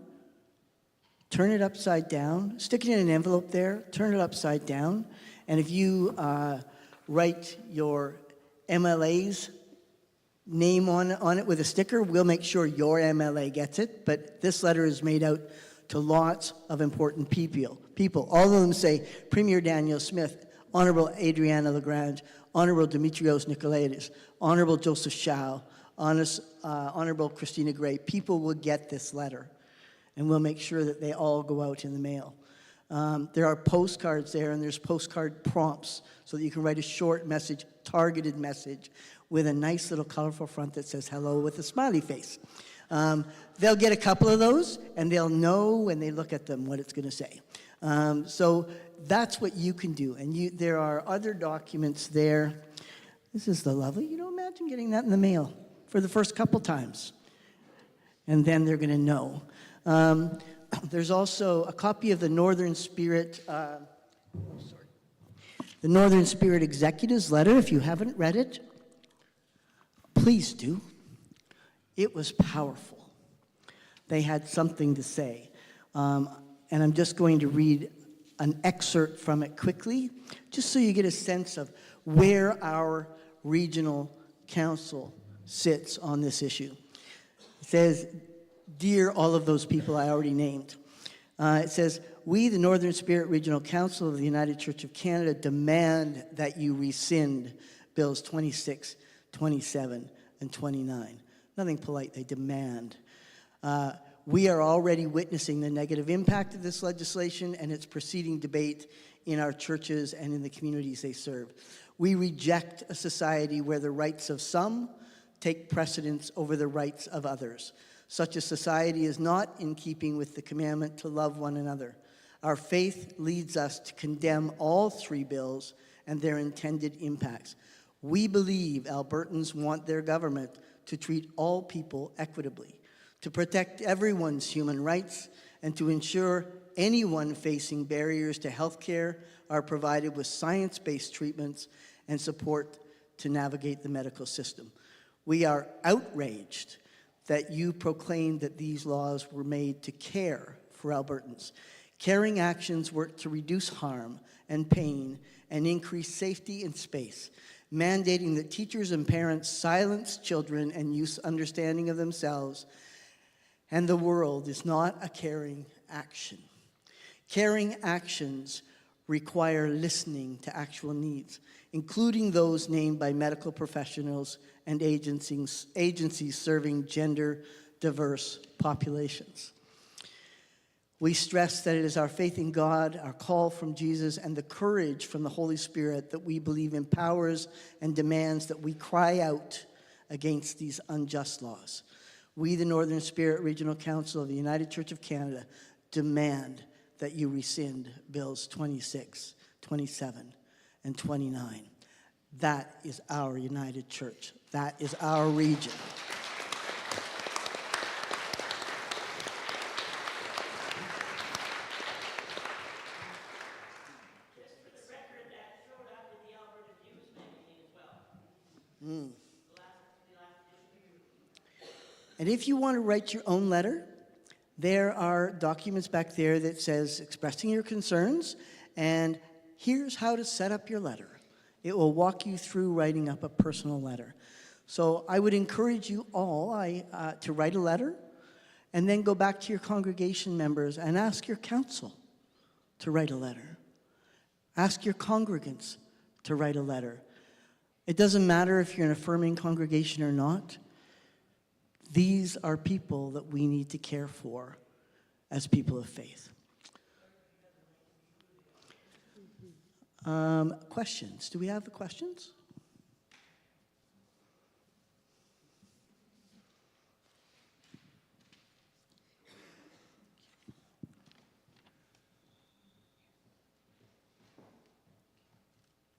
turn it upside down, stick it in an envelope there, turn it upside down, and if you write your MLA's name on it with a sticker, we'll make sure your MLA gets it, but this letter is made out to lots of important people. All of them say Premier Daniel Smith, Honorable Adriana Lagrange, Honorable Dimitrios Nicolaides, Honorable Joseph Schau, Honorable Christina Gray. People will get this letter, and we'll make sure that they all go out in the mail. There are postcards there, and there's postcard prompts so that you can write a short message, targeted message, with a nice little colorful front that says hello with a smiley face. They'll get a couple of those, and they'll know when they look at them what it's going to say. So that's what you can do. And there are other documents there. This is the lovely. You don't imagine getting that in the mail for the first couple times. And then they're going to know. There's also a copy of the Northern Spirit, the Northern Spirit Executive's letter. If you haven't read it, please do. It was powerful. They had something to say. And I'm just going to read an excerpt from it quickly, just so you get a sense of where our regional council sits on this issue. It says, dear all of those people I already named. It says, we, the Northern Spirit Regional Council of the United Church of Canada, demand that you rescind Bills 26, 27, and 29. Nothing polite, they demand. We are already witnessing the negative impact of this legislation and its preceding debate in our churches and in the communities they serve. We reject a society where the rights of some take precedence over the rights of others. Such a society is not in keeping with the commandment to love one another. Our faith leads us to condemn all three bills and their intended impacts. We believe Albertans want their government to treat all people equitably, to protect everyone's human rights, and to ensure anyone facing barriers to health care are provided with science-based treatments and support to navigate the medical system. We are outraged that you proclaimed that these laws were made to care for Albertans. Caring actions work to reduce harm and pain and increase safety and space, mandating that teachers and parents silence children and use understanding of themselves and the world is not a caring action. Caring actions require listening to actual needs, including those named by medical professionals and agencies serving gender-diverse populations. We stress that it is our faith in God, our call from Jesus, and the courage from the Holy Spirit that we believe empowers and demands that we cry out against these unjust laws. We, the Northern Spirit Regional Council of the United Church of Canada, demand that you rescind Bills 26, 27, and 29. That is our United Church. That is our region. And if you want to write your own letter, there are documents back there that says expressing your concerns, and here's how to set up your letter. It will walk you through writing up a personal letter. So I would encourage you all to write a letter and then go back to your congregation members and ask your council to write a letter. Ask your congregants to write a letter. It doesn't matter if you're an affirming congregation or not. These are people that we need to care for as people of faith. Questions? Do we have questions?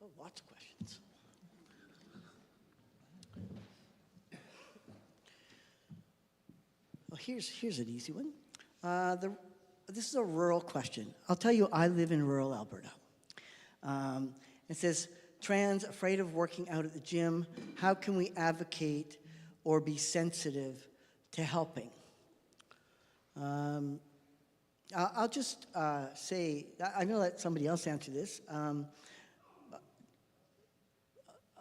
Oh, lots of questions. Well, here's an easy one. This is a rural question. I'll tell you, I live in rural Alberta. It says, trans, afraid of working out at the gym, how can we advocate or be sensitive to helping? I'll just say, I'm going to let somebody else answer this.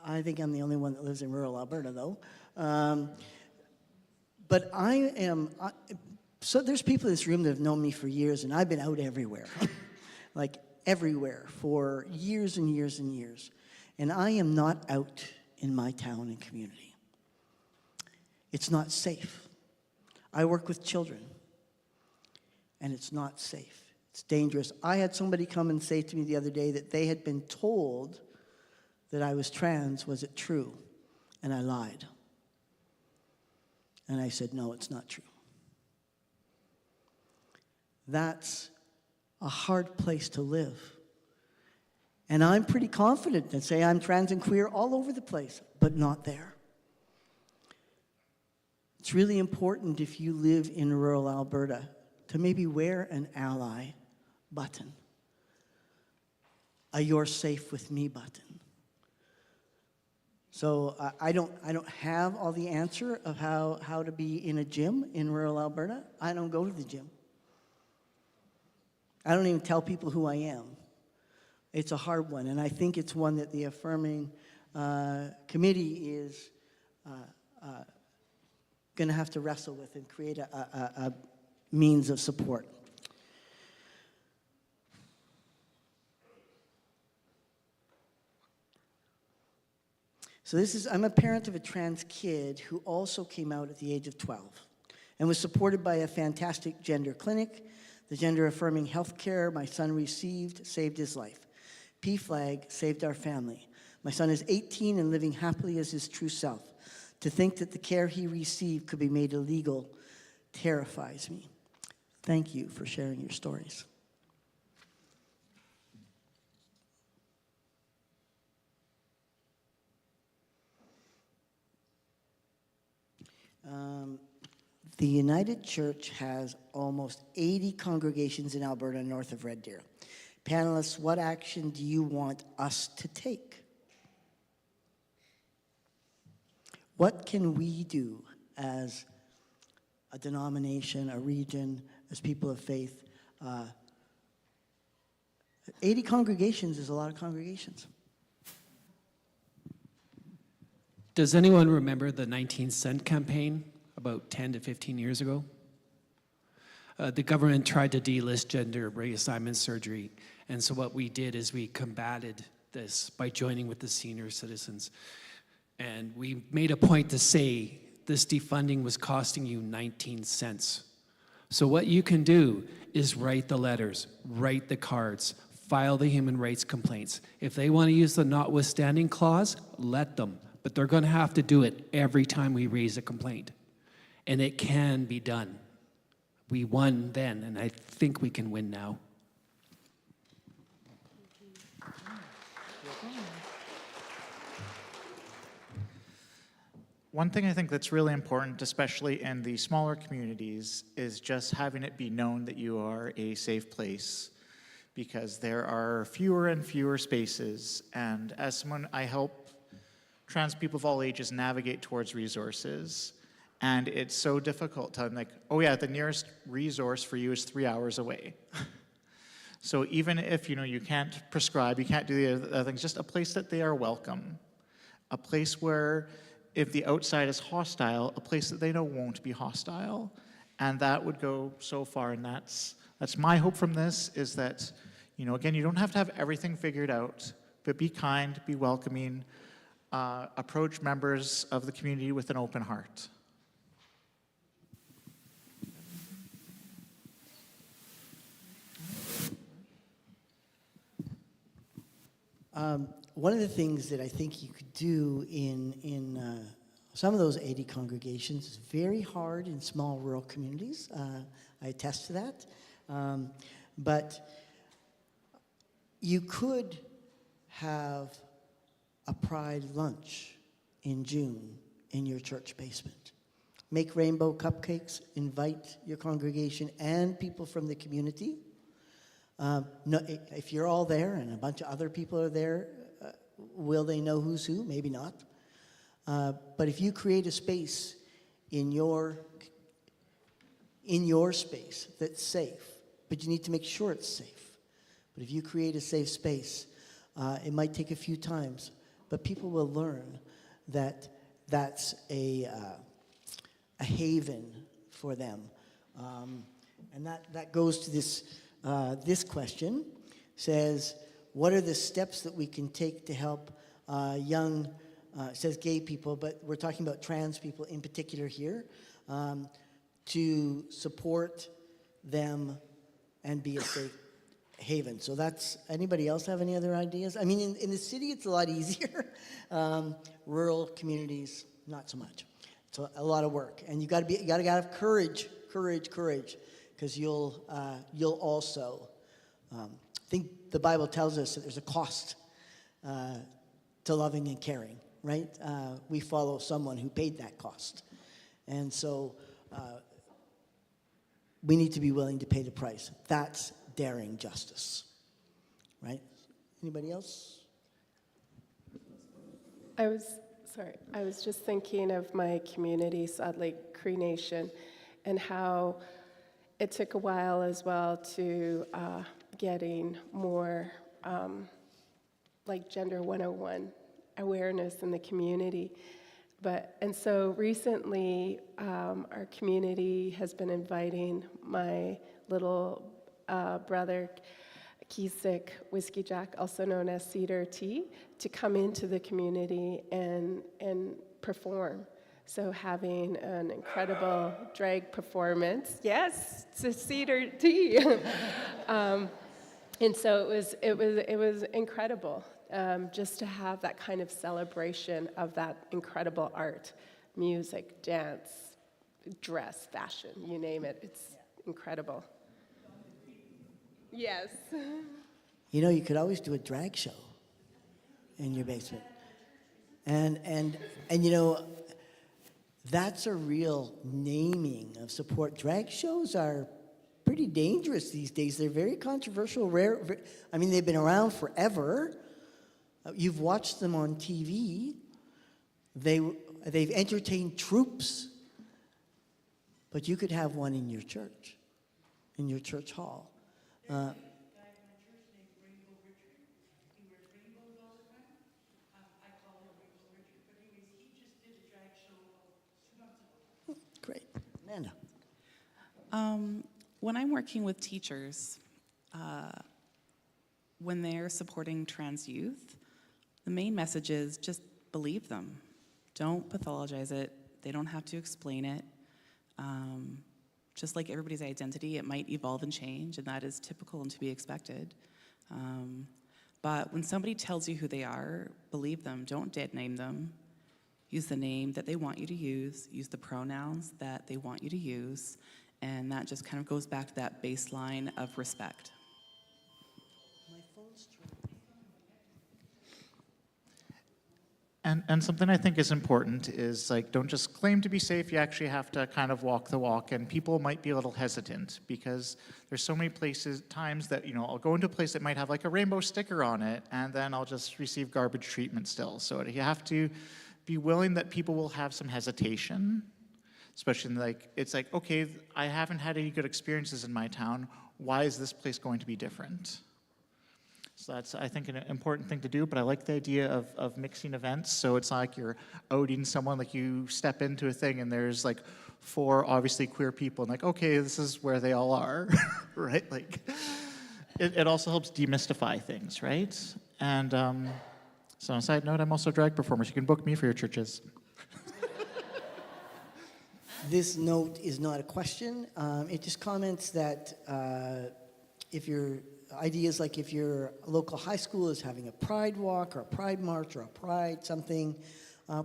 I think I'm the only one that lives in rural Alberta, though. But so there's people in this room that have known me for years, and I've been out everywhere, like everywhere for years and years and years. And I am not out in my town and community. It's not safe. I work with children, and it's not safe. It's dangerous. I had somebody come and say to me the other day that they had been told that I was trans. Was it true? And I lied. And I said, no, it's not true. That's a hard place to live. And I'm pretty confident to say I'm trans and queer all over the place, but not there. It's really important if you live in rural Alberta to maybe wear an ally button, a "You're safe with me" button. So I don't have all the answer of how to be in a gym in rural Alberta. I don't go to the gym. I don't even tell people who I am. It's a hard one, and I think it's one that the affirming committee is going to have to wrestle with and create a means of support. So I'm a parent of a trans kid who also came out at the age of 12 and was supported by a fantastic gender clinic. The gender-affirming health care my son received saved his life. PFLAG saved our family. My son is 18 and living happily as his true self. To think that the care he received could be made illegal terrifies me. Thank you for sharing your stories. The United Church has almost 80 congregations in Alberta north of Red Deer. Panelists, what action do you want us to take? What can we do as a denomination, a region, as people of faith? 80 congregations is a lot of congregations. Does anyone remember the 19-cent campaign about 10 to 15 years ago? The government tried to delist gender reassignment surgery, and so what we did is we combated this by joining with the senior citizens. And we made a point to say this defunding was costing you 19 cents. So what you can do is write the letters, write the cards, file the human rights complaints. If they want to use the notwithstanding clause, let them. But they're going to have to do it every time we raise a complaint. And it can be done. We won then, and I think we can win now. One thing I think that's really important, especially in the smaller communities, is just having it be known that you are a safe place, because there are fewer and fewer spaces. And as someone, I help trans people of all ages navigate towards resources. And it's so difficult to, like, oh yeah, the nearest resource for you is 3 hours away. So even if, you can't prescribe, you can't do the other things, just a place that they are welcome. A place where, if the outside is hostile, a place that they know won't be hostile. And that would go so far, and that's my hope from this, is that, again, you don't have to have everything figured out, but be kind, be welcoming, approach members of the community with an open heart. One of the things that I think you could do in some of those 80 congregations is very hard in small rural communities. I attest to that. But you could have a pride lunch in June in your church basement. Make rainbow cupcakes, invite your congregation and people from the community. No, if you're all there and a bunch of other people are there, will they know who's who? Maybe not. But if you create a space in your space that's safe, but you need to make sure it's safe. But if you create a safe space, it might take a few times, but people will learn that that's a haven for them. And that goes to this question. Says, what are the steps that we can take to help young, it says gay people, but we're talking about trans people in particular here, to support them and be a safe haven. So that's, anybody else have any other ideas? I mean, in the city, it's a lot easier. Rural communities, not so much. It's a lot of work. And you gotta have courage, because you'll also, I think the Bible tells us that there's a cost to loving and caring, right? We follow someone who paid that cost. And so we need to be willing to pay the price. That's daring justice, right? Anybody else? I was just thinking of my community, Salt Lake Cree Nation, and how it took a while as well to getting more like Gender 101 awareness in the community. And so recently, our community has been inviting my little brother, Keesick Whiskey Jack, also known as Cedar T, to come into the community and perform. So having an incredible drag performance, yes, to Cedar T. And so it was incredible, just to have that kind of celebration of that incredible art, music, dance, dress, fashion, you name it. It's incredible. Yes. You could always do a drag show in your basement. And that's a real naming of support. Drag shows are pretty dangerous these days. They're very controversial, rare. I mean, they've been around forever. You've watched them on TV. They've entertained troops. But you could have one in your church hall. Great. Amanda. When I'm working with teachers, when they're supporting trans youth, the main message is just believe them. Don't pathologize it. They don't have to explain it. just like everybody's identity, it might evolve and change, and that is typical and to be expected. But when somebody tells you who they are, believe them, don't dead name them. Use the name that they want you to use the pronouns that they want you to use, and that just kind of goes back to that baseline of respect. And something I think is important is, like, don't just claim to be safe, you actually have to kind of walk the walk, and people might be a little hesitant because there's so many times that, I'll go into a place that might have like a rainbow sticker on it, and then I'll just receive garbage treatment still. So you have to be willing that people will have some hesitation, especially it's like, okay, I haven't had any good experiences in my town, why is this place going to be different? So that's, I think, an important thing to do, but I like the idea of mixing events, so it's not like you're outing someone, like you step into a thing and there's like 4 obviously queer people, and like, okay, this is where they all are, right? Like, it also helps demystify things, right? And so on a side note, I'm also a drag performer, so you can book me for your churches. This note is not a question. It just comments that if your ideas like if your local high school is having a pride walk or a pride march or a pride something,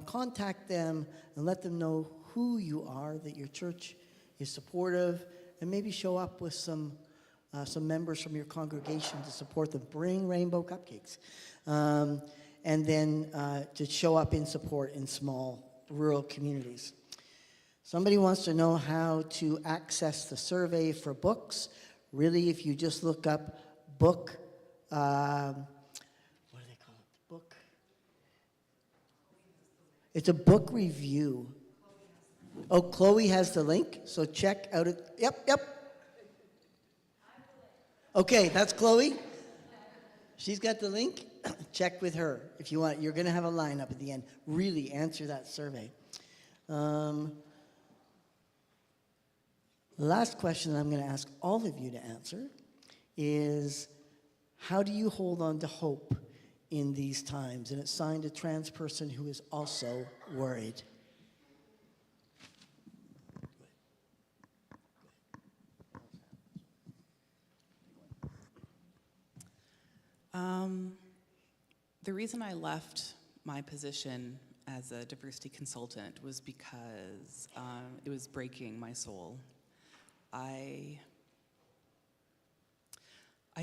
contact them and let them know who you are, that your church is supportive, and maybe show up with some members from your congregation to support them. Bring rainbow cupcakes. And then to show up in support in small rural communities. Somebody wants to know how to access the survey for books. Really, if you just look up book, what do they call it? Book. It's a book review. Oh, Chloe has the link, so check out it. Yep. Okay, that's Chloe. She's got the link. Check with her if you want. You're going to have a lineup at the end. Really answer that survey. Last question I'm going to ask all of you to answer is, how do you hold on to hope in these times? And it's signed a trans person who is also worried. The reason I left my position as a diversity consultant was because it was breaking my soul. I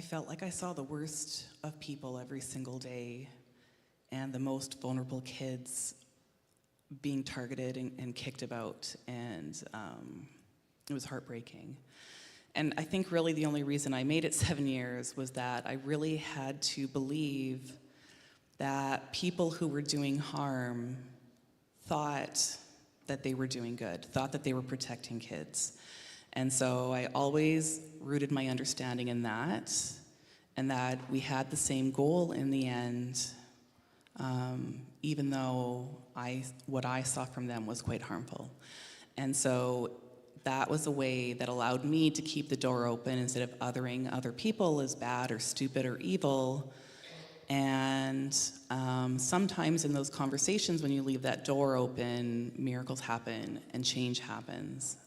felt like I saw the worst of people every single day, and the most vulnerable kids being targeted and kicked about, and it was heartbreaking. And I think really the only reason I made it 7 years was that I really had to believe that people who were doing harm thought that they were doing good, thought that they were protecting kids. And so I always rooted my understanding in that, and that we had the same goal in the end, even though what I saw from them was quite harmful. And so that was a way that allowed me to keep the door open instead of othering other people as bad or stupid or evil. And sometimes in those conversations, when you leave that door open, miracles happen and change happens.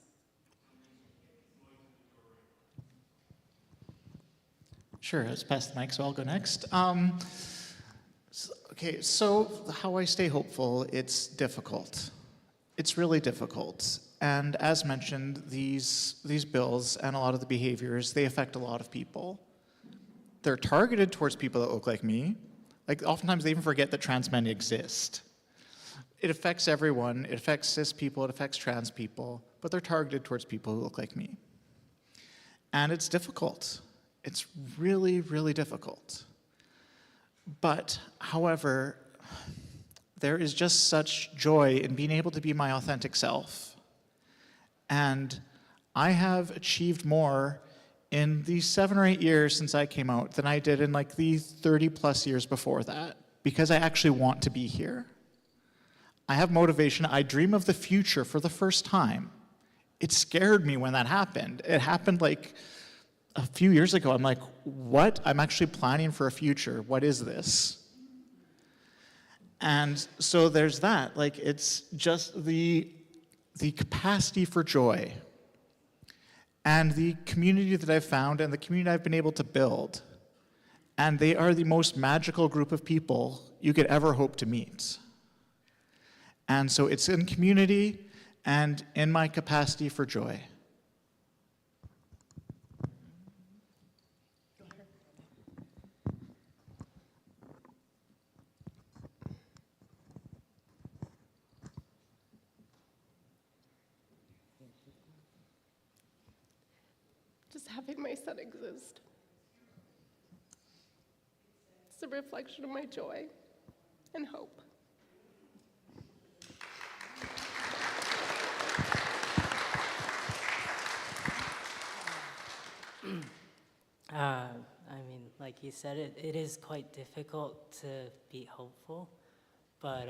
Sure, let's pass the mic, so I'll go next. Okay, so how I stay hopeful, it's difficult. It's really difficult. And as mentioned, these bills and a lot of the behaviors, they affect a lot of people. They're targeted towards people that look like me. Like, oftentimes they even forget that trans men exist. It affects everyone. It affects cis people, it affects trans people, but they're targeted towards people who look like me. And it's difficult. It's really, really difficult. But, however, there is just such joy in being able to be my authentic self. And I have achieved more in the 7 or 8 years since I came out than I did in like the 30 plus years before that, because I actually want to be here. I have motivation. I dream of the future for the first time. It scared me when that happened. It happened like a few years ago. I'm like, what? I'm actually planning for a future. What is this? And so there's that. Like, it's just the capacity for joy. and the community that I've found and the community I've been able to build. And they are the most magical group of people you could ever hope to meet. And so it's in community and in my capacity for joy. Just having my son exist. It's a reflection of my joy and hope. I mean, like you said, it is quite difficult to be hopeful, but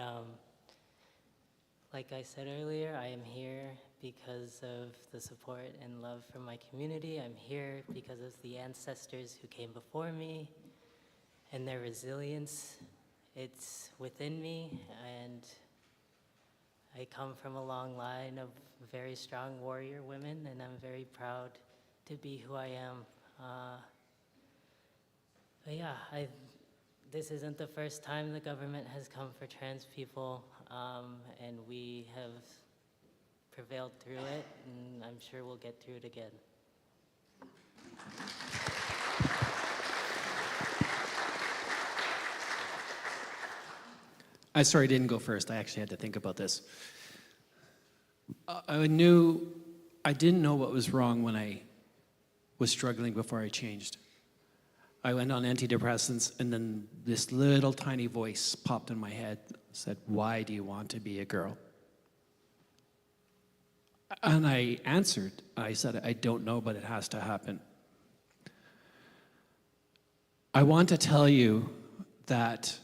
like I said earlier, I am here because of the support and love from my community. I'm here because of the ancestors who came before me and their resilience. It's within me, and I come from a long line of very strong warrior women, and I'm very proud to be who I am. But yeah, this isn't the first time the government has come for trans people, and we have prevailed through it, and I'm sure we'll get through it again. I sorry I didn't go first. I actually had to think about this. I didn't know what was wrong when I was struggling before I changed. I went on antidepressants, and then this little tiny voice popped in my head, said, "Why do you want to be a girl?" And I answered. I said, "I don't know, but it has to happen." I want to tell you that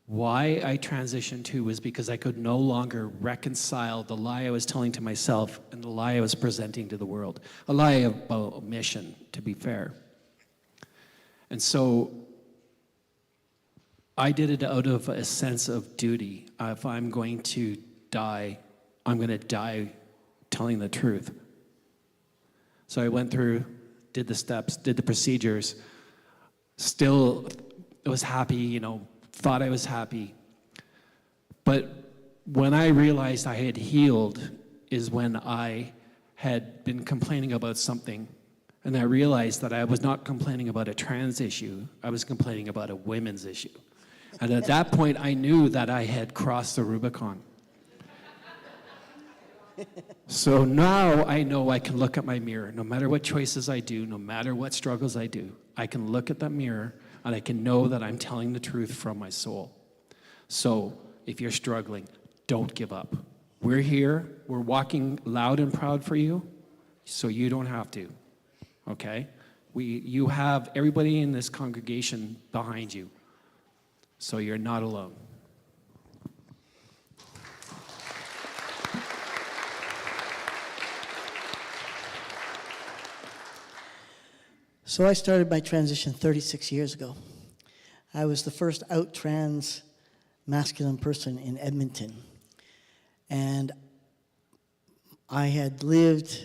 why I transitioned too was because I could no longer reconcile the lie I was telling to myself and the lie I was presenting to the world. A lie about omission, to be fair. And so I did it out of a sense of duty. If I'm going to die, I'm going to die telling the truth. So I went through, did the steps, did the procedures, still was happy, thought I was happy. But when I realized I had healed is when I had been complaining about something, and I realized that I was not complaining about a trans issue, I was complaining about a women's issue. And at that point, I knew that I had crossed the Rubicon. So now I know I can look at my mirror, no matter what choices I do, no matter what struggles I do, I can look at that mirror and I can know that I'm telling the truth from my soul. So if you're struggling, don't give up. We're here, we're walking loud and proud for you, so you don't have to, okay? You have everybody in this congregation behind you, so you're not alone. So I started my transition 36 years ago. I was the first out trans masculine person in Edmonton. And I had lived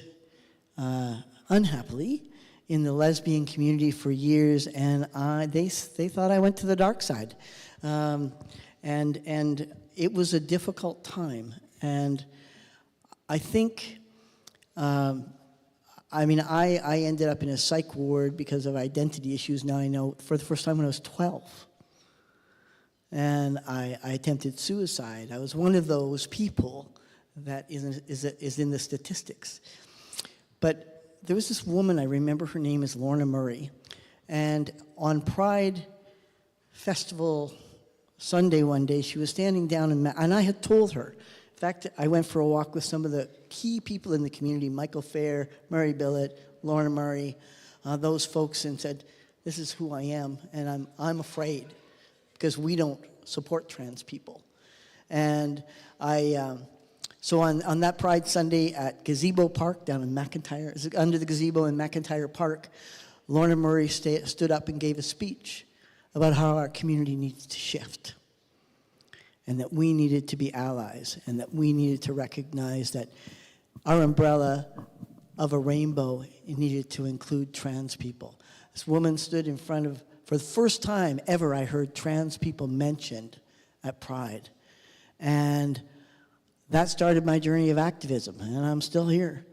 unhappily in the lesbian community for years, and they thought I went to the dark side. And it was a difficult time. And I think, I ended up in a psych ward because of identity issues. Now I know for the first time when I was 12. And I attempted suicide. I was one of those people that is in the statistics. But there was this woman, I remember her name is Lorna Murray. And on Pride Festival Sunday one day, she was standing down and I had told her. In fact, I went for a walk with some of the key people in the community, Michael Fair, Murray Billett, Lorna Murray, those folks, and said, this is who I am, and I'm afraid because we don't support trans people. And so on that Pride Sunday at Gazebo Park down in McIntyre, under the gazebo in McIntyre Park, Lorna Murray stood up and gave a speech about how our community needs to shift, and that we needed to be allies, and that we needed to recognize that our umbrella of a rainbow, it needed to include trans people. This woman stood in front of, for the first time ever, I heard trans people mentioned at Pride. And that started my journey of activism, and I'm still here.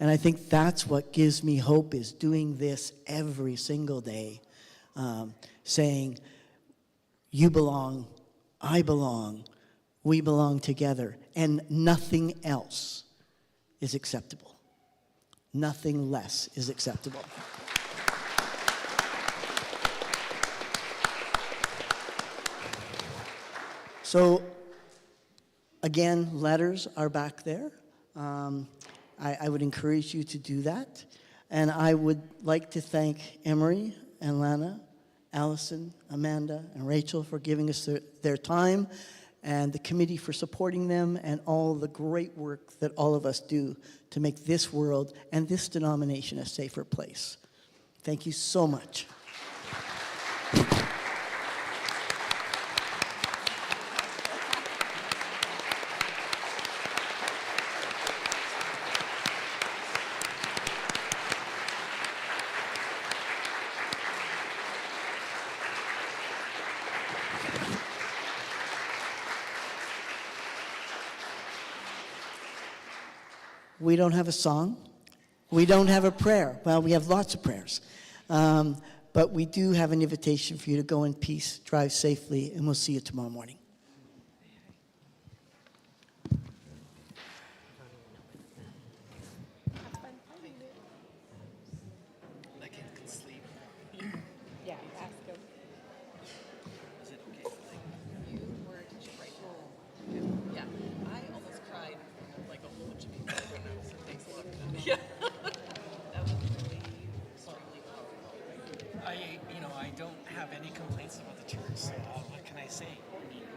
And I think that's what gives me hope, is doing this every single day, saying, you belong, I belong, we belong together, and nothing else is acceptable. Nothing less is acceptable. So, again, letters are back there. I would encourage you to do that. And I would like to thank Emery and Lana, Allison, Amanda, and Rachel for giving us their time, and the committee for supporting them, and all the great work that all of us do to make this world and this denomination a safer place. Thank you so much. We don't have a song. We don't have a prayer. Well, we have lots of prayers. But we do have an invitation for you to go in peace, drive safely, and we'll see you tomorrow morning.